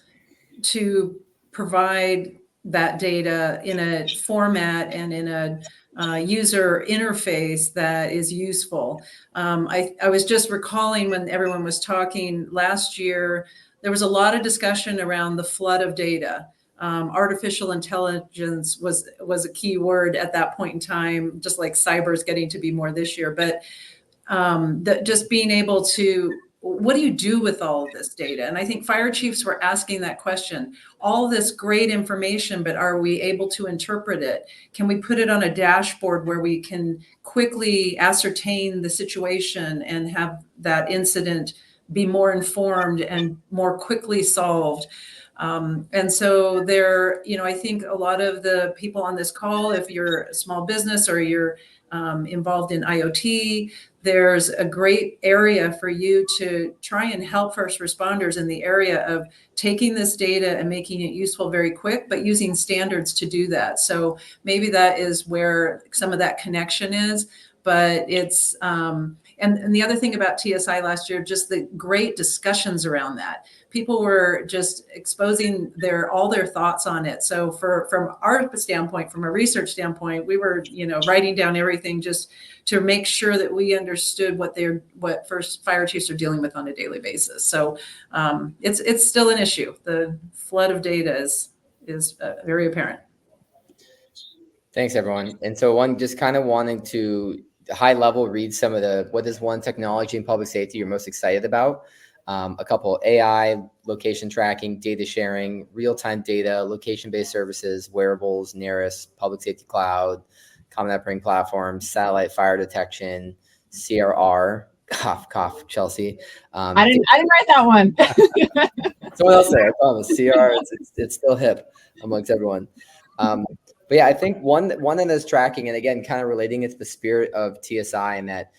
to provide that data in a format and in a user interface that is useful. I was just recalling when everyone was talking last year, there was a lot of discussion around the flood of data. Artificial intelligence was a key word at that point in time, just like cyber is getting to be more this year. But just being able to, what do you do with all of this data? And I think fire chiefs were asking that question. All this great information, but are we able to interpret it? Can we put it on a dashboard where we can quickly ascertain the situation and have that incident be more informed and more quickly solved? And so there, I think a lot of the people on this call, if you're a small business or you're involved in IoT, there's a great area for you to try and help first responders in the area of taking this data and making it useful very quick, but using standards to do that. So maybe that is where some of that connection is, but it's, and the other thing about TSI last year, just the great discussions around that. People were just exposing all their thoughts on it. So from our standpoint, from a research standpoint, we were, writing down everything just to make sure that we understood what first fire chiefs are dealing with on a daily basis. So it's still an issue. The flood of data is very apparent. Thanks, everyone. And so one just kind of wanting to high level read some of what is one technology in public safety you're most excited about? A couple: AI, location tracking, data sharing, real-time data, location-based services, wearables, NARIS, public safety cloud, common operating platform, satellite fire detection, CRR, cough, Chelsea. I didn't write that one. Someone else there, I promise. CR, it's still hip amongst everyone. But yeah, I think one that is tracking, and again, kind of relating it to the spirit of TSI, and that,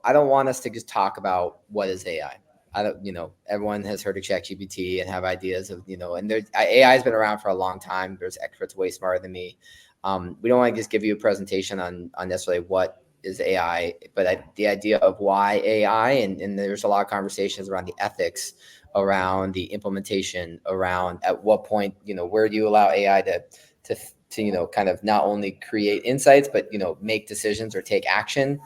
I don't want us to just talk about what is AI. I don't, everyone has heard of ChatGPT and have ideas of, and AI has been around for a long time. There's experts way smarter than me. We don't want to just give you a presentation on necessarily what is AI, but the idea of why AI, and there's a lot of conversations around the ethics, around the implementation, around at what point, where do you allow AI to kind of not only create insights, but, make decisions or take action.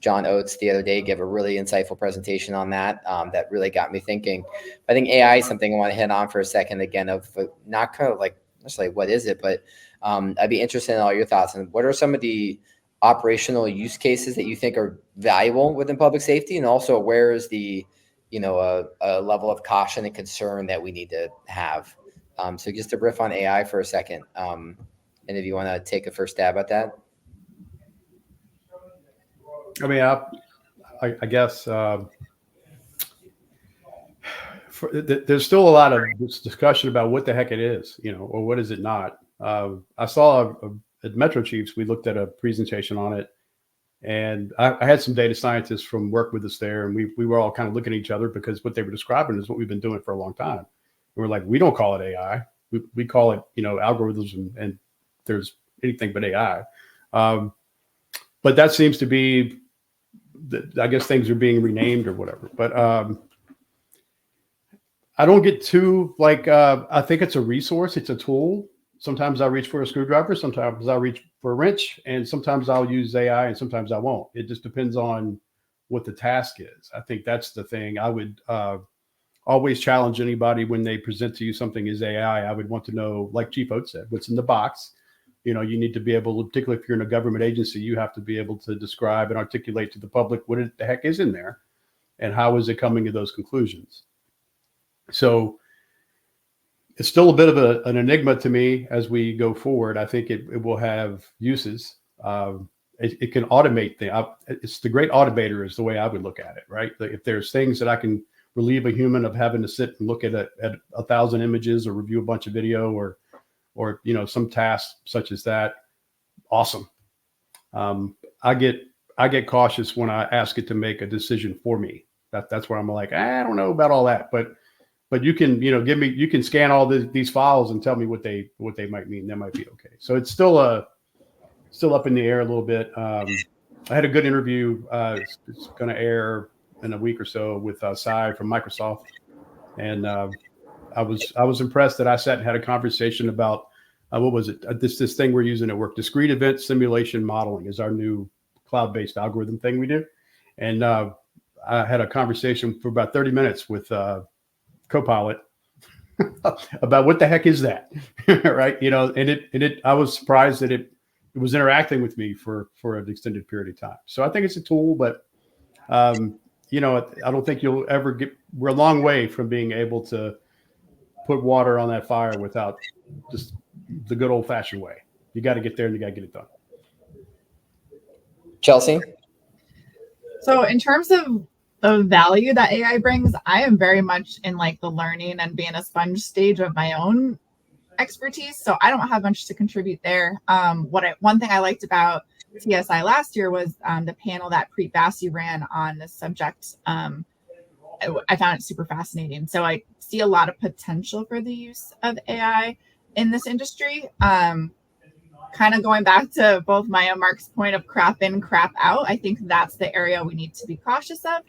John Oates the other day gave a really insightful presentation on that. That really got me thinking. I think AI is something I want to hit on for a second again, of not kind of like necessarily what is it, but I'd be interested in all your thoughts. And what are some of the operational use cases that you think are valuable within public safety? And also, where is the, a level of caution and concern that we need to have? So just to riff on AI for a second. And if you want to take a first stab at that. I mean, I guess there's still a lot of discussion about what the heck it is, or what is it not. I saw at Metro Chiefs, we looked at a presentation on it, and I had some data scientists from work with us there, and we were all kind of looking at each other because what they were describing is what we've been doing for a long time. And we're like, we don't call it AI. We call it, algorithms, and there's anything but AI. But that seems to be, I guess things are being renamed or whatever. But I don't get too I think it's a resource. It's a tool. Sometimes I reach for a screwdriver. Sometimes I reach for a wrench, and sometimes I'll use AI, and sometimes I won't. It just depends on what the task is. I think that's the thing. I would always challenge anybody when they present to you something is AI. I would want to know, like Chief Oates said, what's in the box. You need to be able, particularly if you're in a government agency, you have to be able to describe and articulate to the public what the heck is in there and how is it coming to those conclusions. So it's still a bit of an enigma to me as we go forward. I think it will have uses. It can automate things. It's the great automator is the way I would look at it, right? If there's things that I can relieve a human of having to sit and look at 1,000 images or review a bunch of video or some task such as that, awesome. I get cautious when I ask it to make a decision for me. That's where I'm like, I don't know about all that, but you can you can scan all these files and tell me what they might mean. That might be okay. So it's still up in the air a little bit. I had a good interview. It's going to air in a week or so with TSI from Microsoft, and I was impressed that I sat and had a conversation about what was it? This thing we're using at work. Discrete event simulation modeling is our new cloud-based algorithm thing we do, and I had a conversation for about 30 minutes with Copilot about what the heck is that, right? And I was surprised that it was interacting with me for an extended period of time. So I think it's a tool, but I don't think you'll ever we're a long way from being able to put water on that fire without just the good old fashioned way. You got to get there and you got to get it done. Chelsea? So in terms of the value that AI brings, I am very much in like the learning and being a sponge stage of my own expertise. So I don't have much to contribute there. One thing I liked about TSI last year was the panel that Preet Bassi ran on this subject. I found it super fascinating. So I see a lot of potential for the use of AI in this industry. Kind of going back to both Maya and Mark's point of crap in, crap out, I think that's the area we need to be cautious of.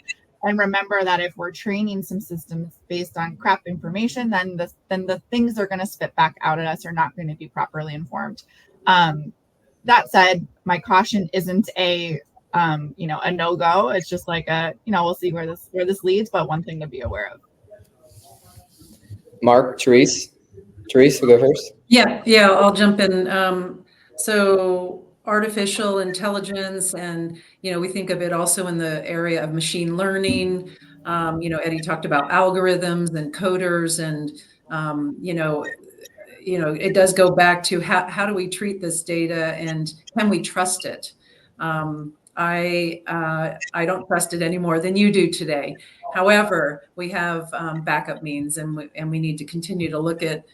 And remember that if we're training some systems based on crap information, then the things they're going to spit back out at us are not going to be properly informed. That said, my caution isn't a no-go. It's just like we'll see where this leads, but one thing to be aware of. Mark, Therese, we'll go first. Yeah, I'll jump in. So artificial intelligence, and we think of it also in the area of machine learning. Eddie talked about algorithms and coders, and it does go back to how do we treat this data and can we trust it? I don't trust it any more than you do today. However, we have backup means, and we need to continue to look at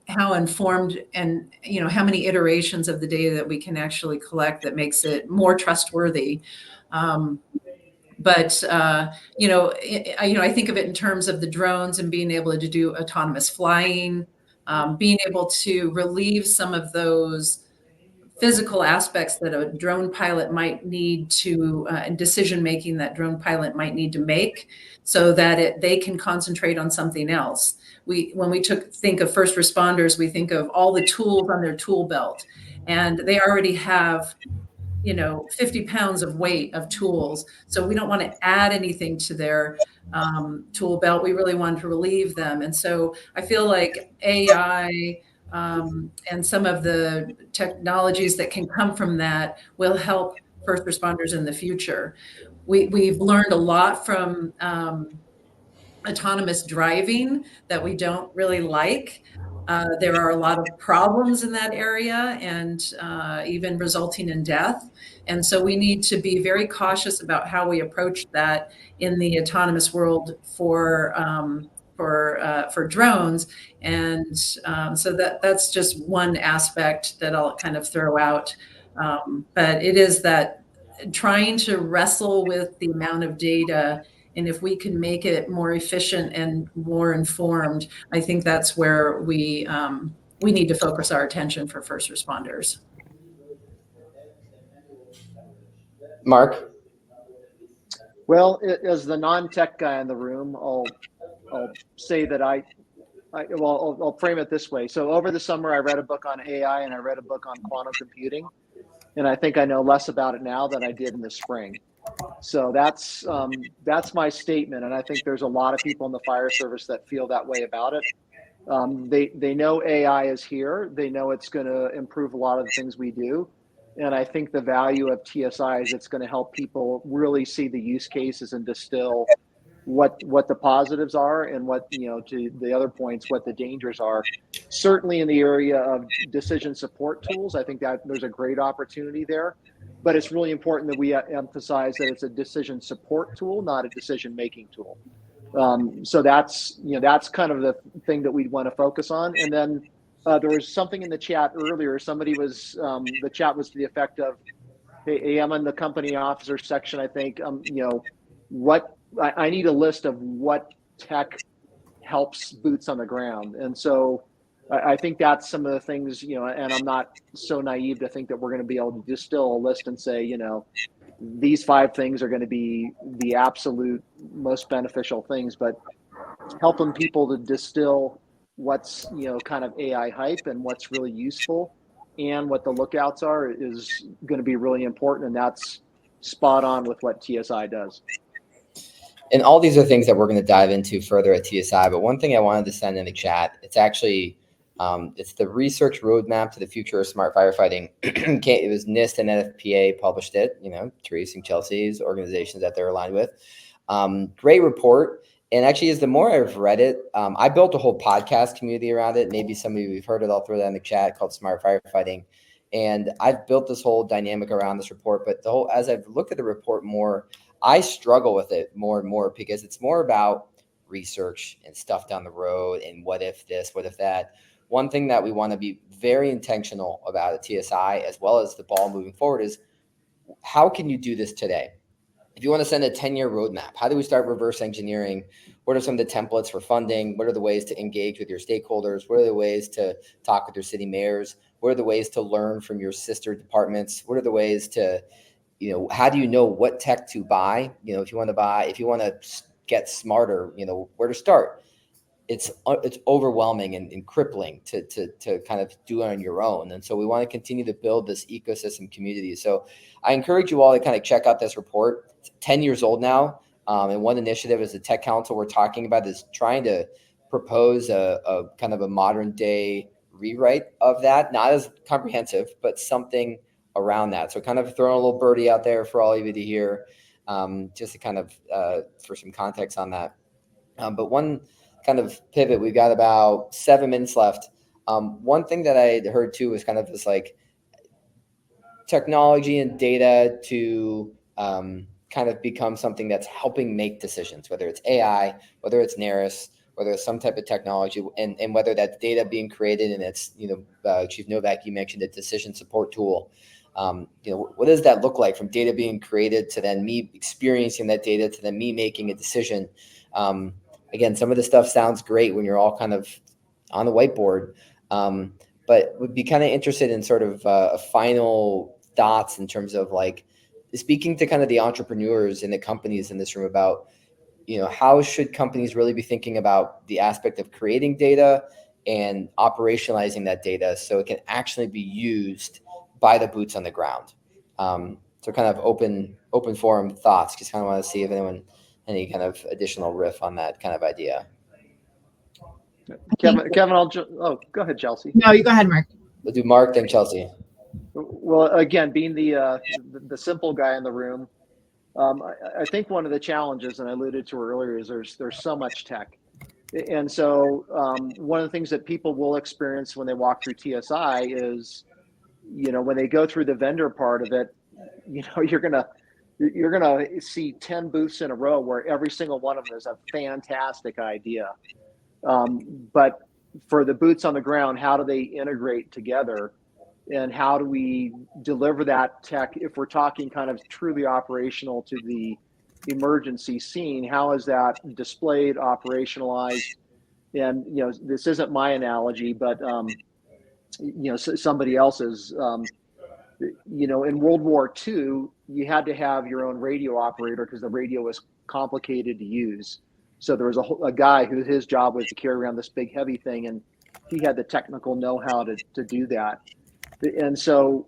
how informed and how many iterations of the data that we can actually collect that makes it more trustworthy. But I think of it in terms of the drones and being able to do autonomous flying, being able to relieve some of those physical aspects that a drone pilot might need to, decision making that drone pilot might need to make, so that they can concentrate on something else. When we think of first responders, we think of all the tools on their tool belt, and they already have 50 pounds of weight of tools. So we don't want to add anything to their tool belt. We really want to relieve them. And so I feel like AI and some of the technologies that can come from that will help first responders in the future. We've learned a lot from autonomous driving that we don't really like. There are a lot of problems in that area, and even resulting in death. And so we need to be very cautious about how we approach that in the autonomous world for drones. And so that's just one aspect that I'll kind of throw out. But it is that trying to wrestle with the amount of data, and if we can make it more efficient and more informed, I think that's where we need to focus our attention for first responders. Mark? Well, as the non-tech guy in the room, I'll say that I'll frame it this way. So over the summer, I read a book on AI and I read a book on quantum computing, and I think I know less about it now than I did in the spring. So that's my statement, and I think there's a lot of people in the fire service that feel that way about it. They know AI is here. They know it's going to improve a lot of the things we do, and I think the value of TSI is it's going to help people really see the use cases and distill what the positives are and what, to the other points, what the dangers are. Certainly in the area of decision support tools, I think that there's a great opportunity there, but it's really important that we emphasize that it's a decision support tool, not a decision making tool. So that's kind of the thing that we want to focus on. And then there was something in the chat earlier. Somebody was the chat was to the effect of, hey, I'm in the company officer section. I think what I need a list of what tech helps boots on the ground. And so I think that's some of the things, and I'm not so naive to think that we're going to be able to distill a list and say, these 5 things are going to be the absolute most beneficial things, but helping people to distill what's, kind of AI hype and what's really useful and what the lookouts are is going to be really important. And that's spot on with what TSI does. And all these are things that we're going to dive into further at TSI. But one thing I wanted to send in the chat, it's actually, it's the research roadmap to the future of smart firefighting. It was NIST and NFPA published it, Therese and Chelsea's organizations that they're aligned with. Great report. And actually, as the more I've read it, I built a whole podcast community around it. Maybe some of you have heard it. I'll throw that in the chat, called Smart Firefighting. And I've built this whole dynamic around this report. But as I've looked at the report more, I struggle with it more and more because it's more about research and stuff down the road and what if this, what if that. One thing that we want to be very intentional about at TSI, as well as the ball moving forward, is how can you do this today? If you want to send a 10-year roadmap, how do we start reverse engineering? What are some of the templates for funding? What are the ways to engage with your stakeholders? What are the ways to talk with your city mayors? What are the ways to learn from your sister departments? What are the ways to, how do you know what tech to buy? If you want to get smarter, where to start. It's overwhelming and crippling to kind of do it on your own. And so we want to continue to build this ecosystem community. So I encourage you all to kind of check out this report. It's 10 years old now. And one initiative is the Tech Council we're talking about is trying to propose a kind of a modern day rewrite of that. Not as comprehensive, but something around that. So kind of throwing a little birdie out there for all of you to hear, just to kind of for some context on that. But one kind of pivot, we've got about 7 minutes left. One thing that I heard too was kind of this like technology and data to kind of become something that's helping make decisions, whether it's AI, whether it's NERIS, whether it's some type of technology, and whether that's data being created and it's, Chief Novak, you mentioned a decision support tool. What does that look like from data being created to then me experiencing that data to then me making a decision? Again, some of the stuff sounds great when you're all kind of on the whiteboard, but would be kind of interested in sort of a final thoughts in terms of like speaking to kind of the entrepreneurs and the companies in this room about, how should companies really be thinking about the aspect of creating data and operationalizing that data so it can actually be used by the boots on the ground. So kind of open forum thoughts, just kind of want to see if anyone any kind of additional riff on that kind of idea. Kevin, go ahead, Chelsea. No, you go ahead, Mark. We'll do Mark, then Chelsea. Well, again, being the simple guy in the room, I think one of the challenges, and I alluded to earlier, is there's so much tech. And so one of the things that people will experience when they walk through TSI is, when they go through the vendor part of it, you're gonna see 10 booths in a row where every single one of them is a fantastic idea. But for the boots on the ground, how do they integrate together? And how do we deliver that tech if we're talking kind of truly operational to the emergency scene? How is that displayed, operationalized? And, this isn't my analogy, but, somebody else's. In World War II, you had to have your own radio operator because the radio was complicated to use. So there was a guy his job was to carry around this big heavy thing, and he had the technical know-how to do that. And so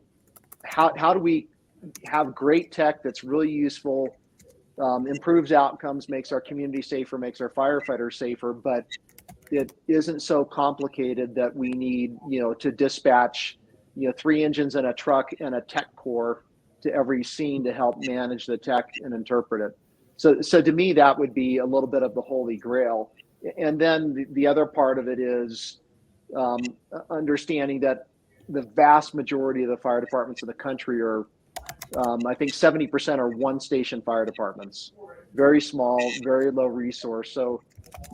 how do we have great tech that's really useful, improves outcomes, makes our community safer, makes our firefighters safer, but it isn't so complicated that we need, to dispatch 3 engines in a truck and a tech core to every scene to help manage the tech and interpret it. So to me, that would be a little bit of the holy grail. And then the other part of it is understanding that the vast majority of the fire departments in the country are, I think 70% are one station fire departments, very small, very low resource. So,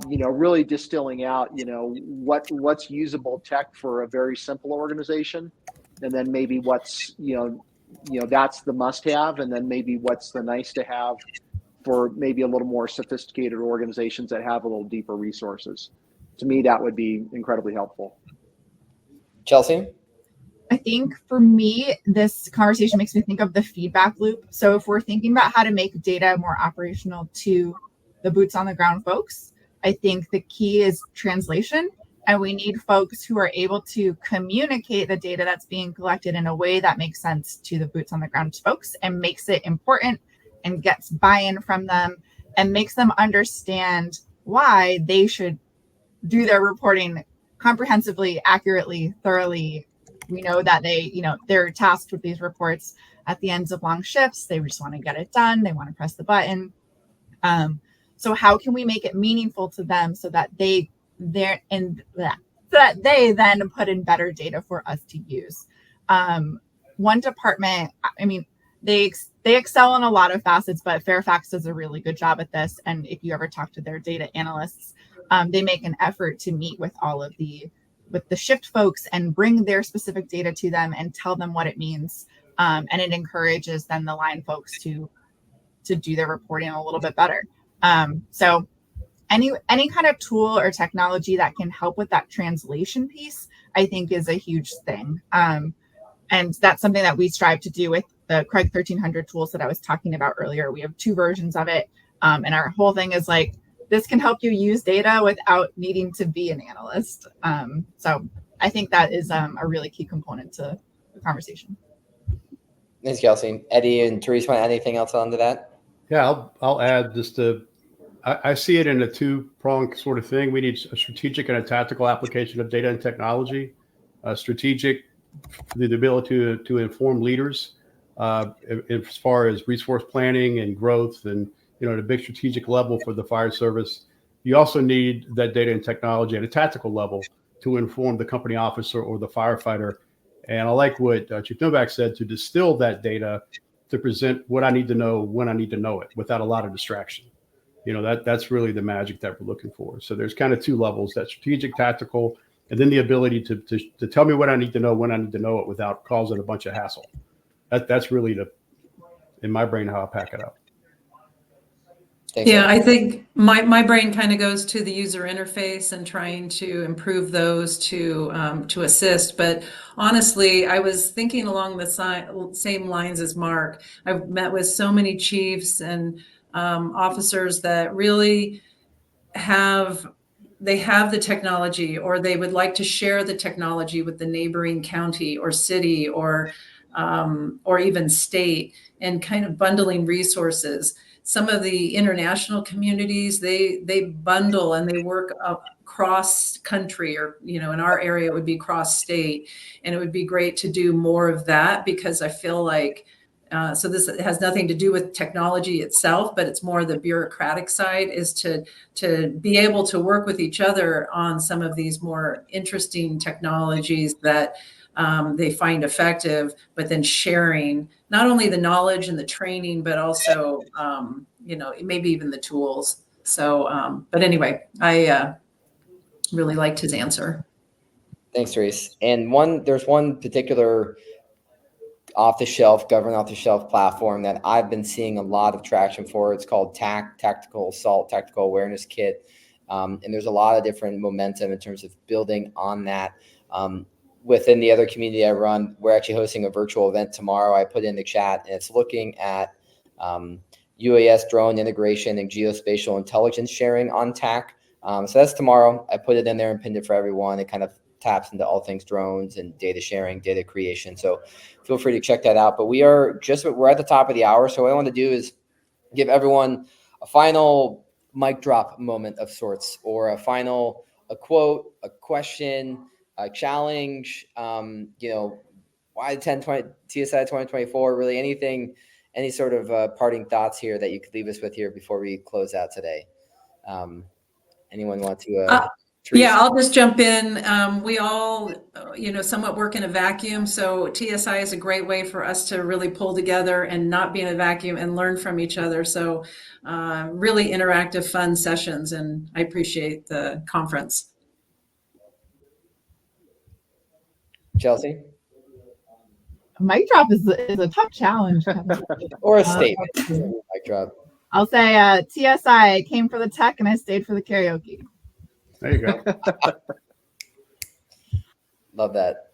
really distilling out, what's usable tech for a very simple organization, and then maybe what's, that's the must have, and then maybe what's the nice to have for maybe a little more sophisticated organizations that have a little deeper resources. To me, that would be incredibly helpful. Chelsea? I think for me, this conversation makes me think of the feedback loop. So if we're thinking about how to make data more operational to the boots on the ground folks, I think the key is translation. And we need folks who are able to communicate the data that's being collected in a way that makes sense to the boots on the ground folks and makes it important and gets buy-in from them and makes them understand why they should do their reporting comprehensively, accurately, thoroughly. We know that they're tasked with these reports at the ends of long shifts. They just want to get it done. They want to press the button. So how can we make it meaningful to them so that they then put in better data for us to use? One department, I mean, they excel in a lot of facets, but Fairfax does a really good job at this. And if you ever talk to their data analysts, they make an effort to meet with with the shift folks and bring their specific data to them and tell them what it means. And it encourages then the line folks to do their reporting a little bit better. So any kind of tool or technology that can help with that translation piece, I think is a huge thing. And that's something that we strive to do with the Craig 1300 tools that I was talking about earlier. We have 2 versions of it. And our whole thing is like, this can help you use data without needing to be an analyst. So I think that is a really key component to the conversation. Thanks, Kelsey. Eddie and Therese, want anything else onto that? Yeah, I'll add just I see it in a 2-pronged sort of thing. We need a strategic and a tactical application of data and technology. Strategic, the ability to inform leaders as far as resource planning and growth, and at a big strategic level for the fire service. You also need that data and technology at a tactical level to inform the company officer or the firefighter. And I like what Chief Novak said, to distill that data to present what I need to know when I need to know it without a lot of distraction. That's really the magic that we're looking for. So there's kind of 2 levels: that strategic, tactical, and then the ability to tell me what I need to know when I need to know it without causing a bunch of hassle. That's really in my brain, how I pack it up. Thanks, Yeah, Eddie. I think my brain kind of goes to the user interface and trying to improve those to assist. But honestly, I was thinking along the same lines as Mark. I've met with so many chiefs and officers that really have the technology, or they would like to share the technology with the neighboring county or city or even state, and kind of bundling resources. Some of the international communities, they bundle and they work across country, or in our area it would be cross state, and it would be great to do more of that, because I feel like so this has nothing to do with technology itself, but it's more the bureaucratic side, is to be able to work with each other on some of these more interesting technologies that they find effective, but then sharing not only the knowledge and the training, but also, maybe even the tools. So, but anyway, I really liked his answer. Thanks, Therese. And there's one particular government off-the-shelf platform that I've been seeing a lot of traction for. It's called TAC, Tactical Assault Tactical Awareness Kit. And there's a lot of different momentum in terms of building on that. Within the other community I run, we're actually hosting a virtual event tomorrow. I put in the chat, and it's looking at UAS drone integration and geospatial intelligence sharing on TAC. So that's tomorrow. I put it in there and pinned it for everyone. It kind of taps into all things drones and data sharing, data creation. So feel free to check that out. But we're at the top of the hour. So what I want to do is give everyone a final mic drop moment of sorts, or a quote, a question, a challenge, why TSI 2024, really anything any sort of parting thoughts here that you could leave us with here before we close out today? Anyone want to? Yeah, I'll just jump in. We all, somewhat work in a vacuum. So TSI is a great way for us to really pull together and not be in a vacuum and learn from each other. So really interactive, fun sessions. And I appreciate the conference. Chelsea? Mic drop is a tough challenge. Or a statement. Mic drop. I'll say TSI, I came for the tech and I stayed for the karaoke. There you go. Love that.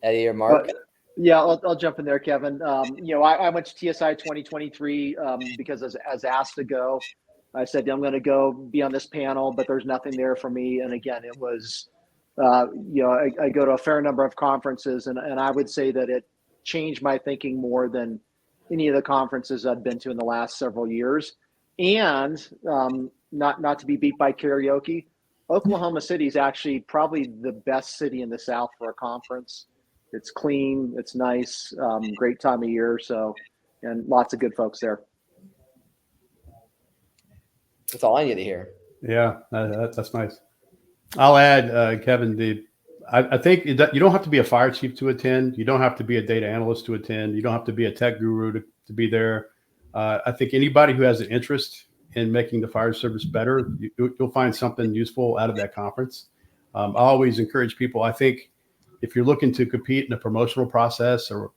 Eddie or Mark? Yeah, I'll jump in there, Kevin. I went to TSI 2023 because as asked to go. I said, I'm going to go be on this panel, but there's nothing there for me. And again, it was, I go to a fair number of conferences, and I would say that it changed my thinking more than any of the conferences I'd been to in the last several years. And not to be beat by karaoke, Oklahoma City is actually probably the best city in the South for a conference. It's clean, it's nice, great time of year. So, and lots of good folks there. That's all I need to hear. Yeah, that's nice. I'll add, Kevin, I think you don't have to be a fire chief to attend. You don't have to be a data analyst to attend. You don't have to be a tech guru to be there. I think anybody who has an interest in making the fire service better, you'll find something useful out of that conference. I always encourage people. I think if you're looking to compete in a promotional process or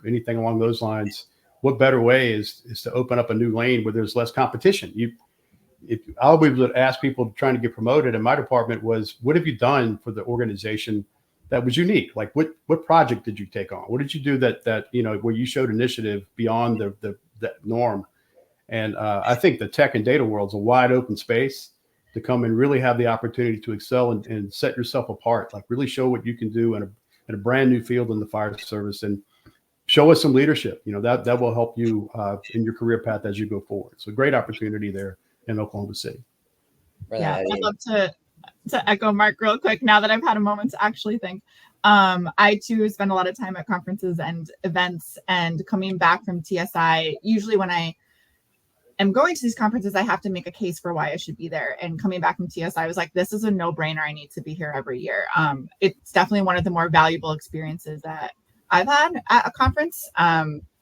anything along those lines, what better way is to open up a new lane where there's less competition. I always would ask people trying to get promoted in my department was, what have you done for the organization that was unique? Like what project did you take on? What did you do that where you showed initiative beyond the norm? And I think the tech and data world's a wide open space to come and really have the opportunity to excel and set yourself apart, like really show what you can do in a brand new field in the fire service, and show us some leadership. That will help you in your career path as you go forward. So great opportunity there in Oklahoma City. Yeah, I'd love to echo Mark real quick now that I've had a moment to actually think. I too spend a lot of time at conferences and events, and coming back from TSI, usually when I am going to these conferences, I have to make a case for why I should be there. And coming back from TSI, I was like, this is a no-brainer. I need to be here every year. It's definitely one of the more valuable experiences that I've had at a conference.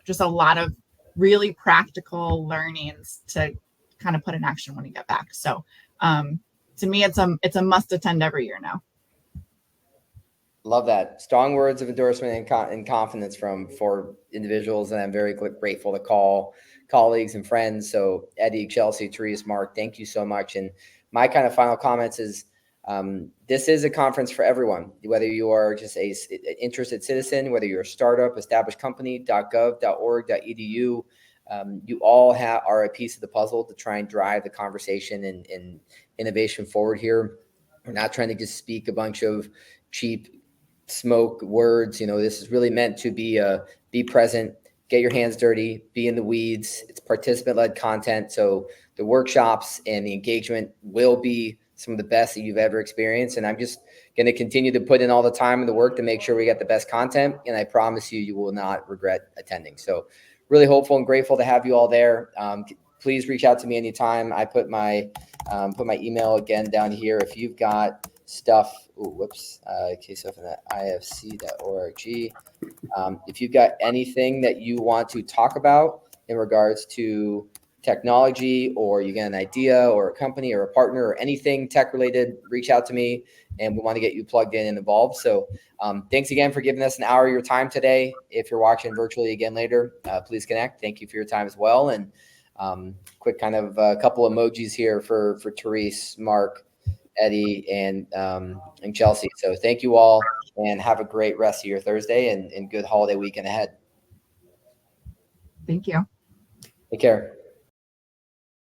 Just a lot of really practical learnings to kind of put in action when you get back. So to me, it's a must attend every year now. Love that. Strong words of endorsement and confidence for individuals. And I'm very grateful to call colleagues and friends. So Eddie, Chelsea, Therese, Mark, thank you so much. And my kind of final comments is this is a conference for everyone, whether you are just an interested citizen, whether you're a startup, established company, .gov, .org, .edu. You all are a piece of the puzzle to try and drive the conversation and innovation forward here. We're not trying to just speak a bunch of cheap smoke words. This is really meant to be present, get your hands dirty, be in the weeds. It's participant-led content. So the workshops and the engagement will be some of the best that you've ever experienced. And I'm just going to continue to put in all the time and the work to make sure we get the best content. And I promise you will not regret attending. So really hopeful and grateful to have you all there. Please reach out to me anytime. I put my email again down here. If you've got stuff, case open at ifc.org. If you've got anything that you want to talk about in regards to technology, or you get an idea or a company or a partner or anything tech related, reach out to me and we want to get you plugged in and involved. So thanks again for giving us an hour of your time today. If you're watching virtually again later, please connect. Thank you for your time as well. And quick kind of a couple emojis here for Therese, Mark, Eddie, and Chelsea. So thank you all and have a great rest of your Thursday and good holiday weekend ahead. Thank you. Take care.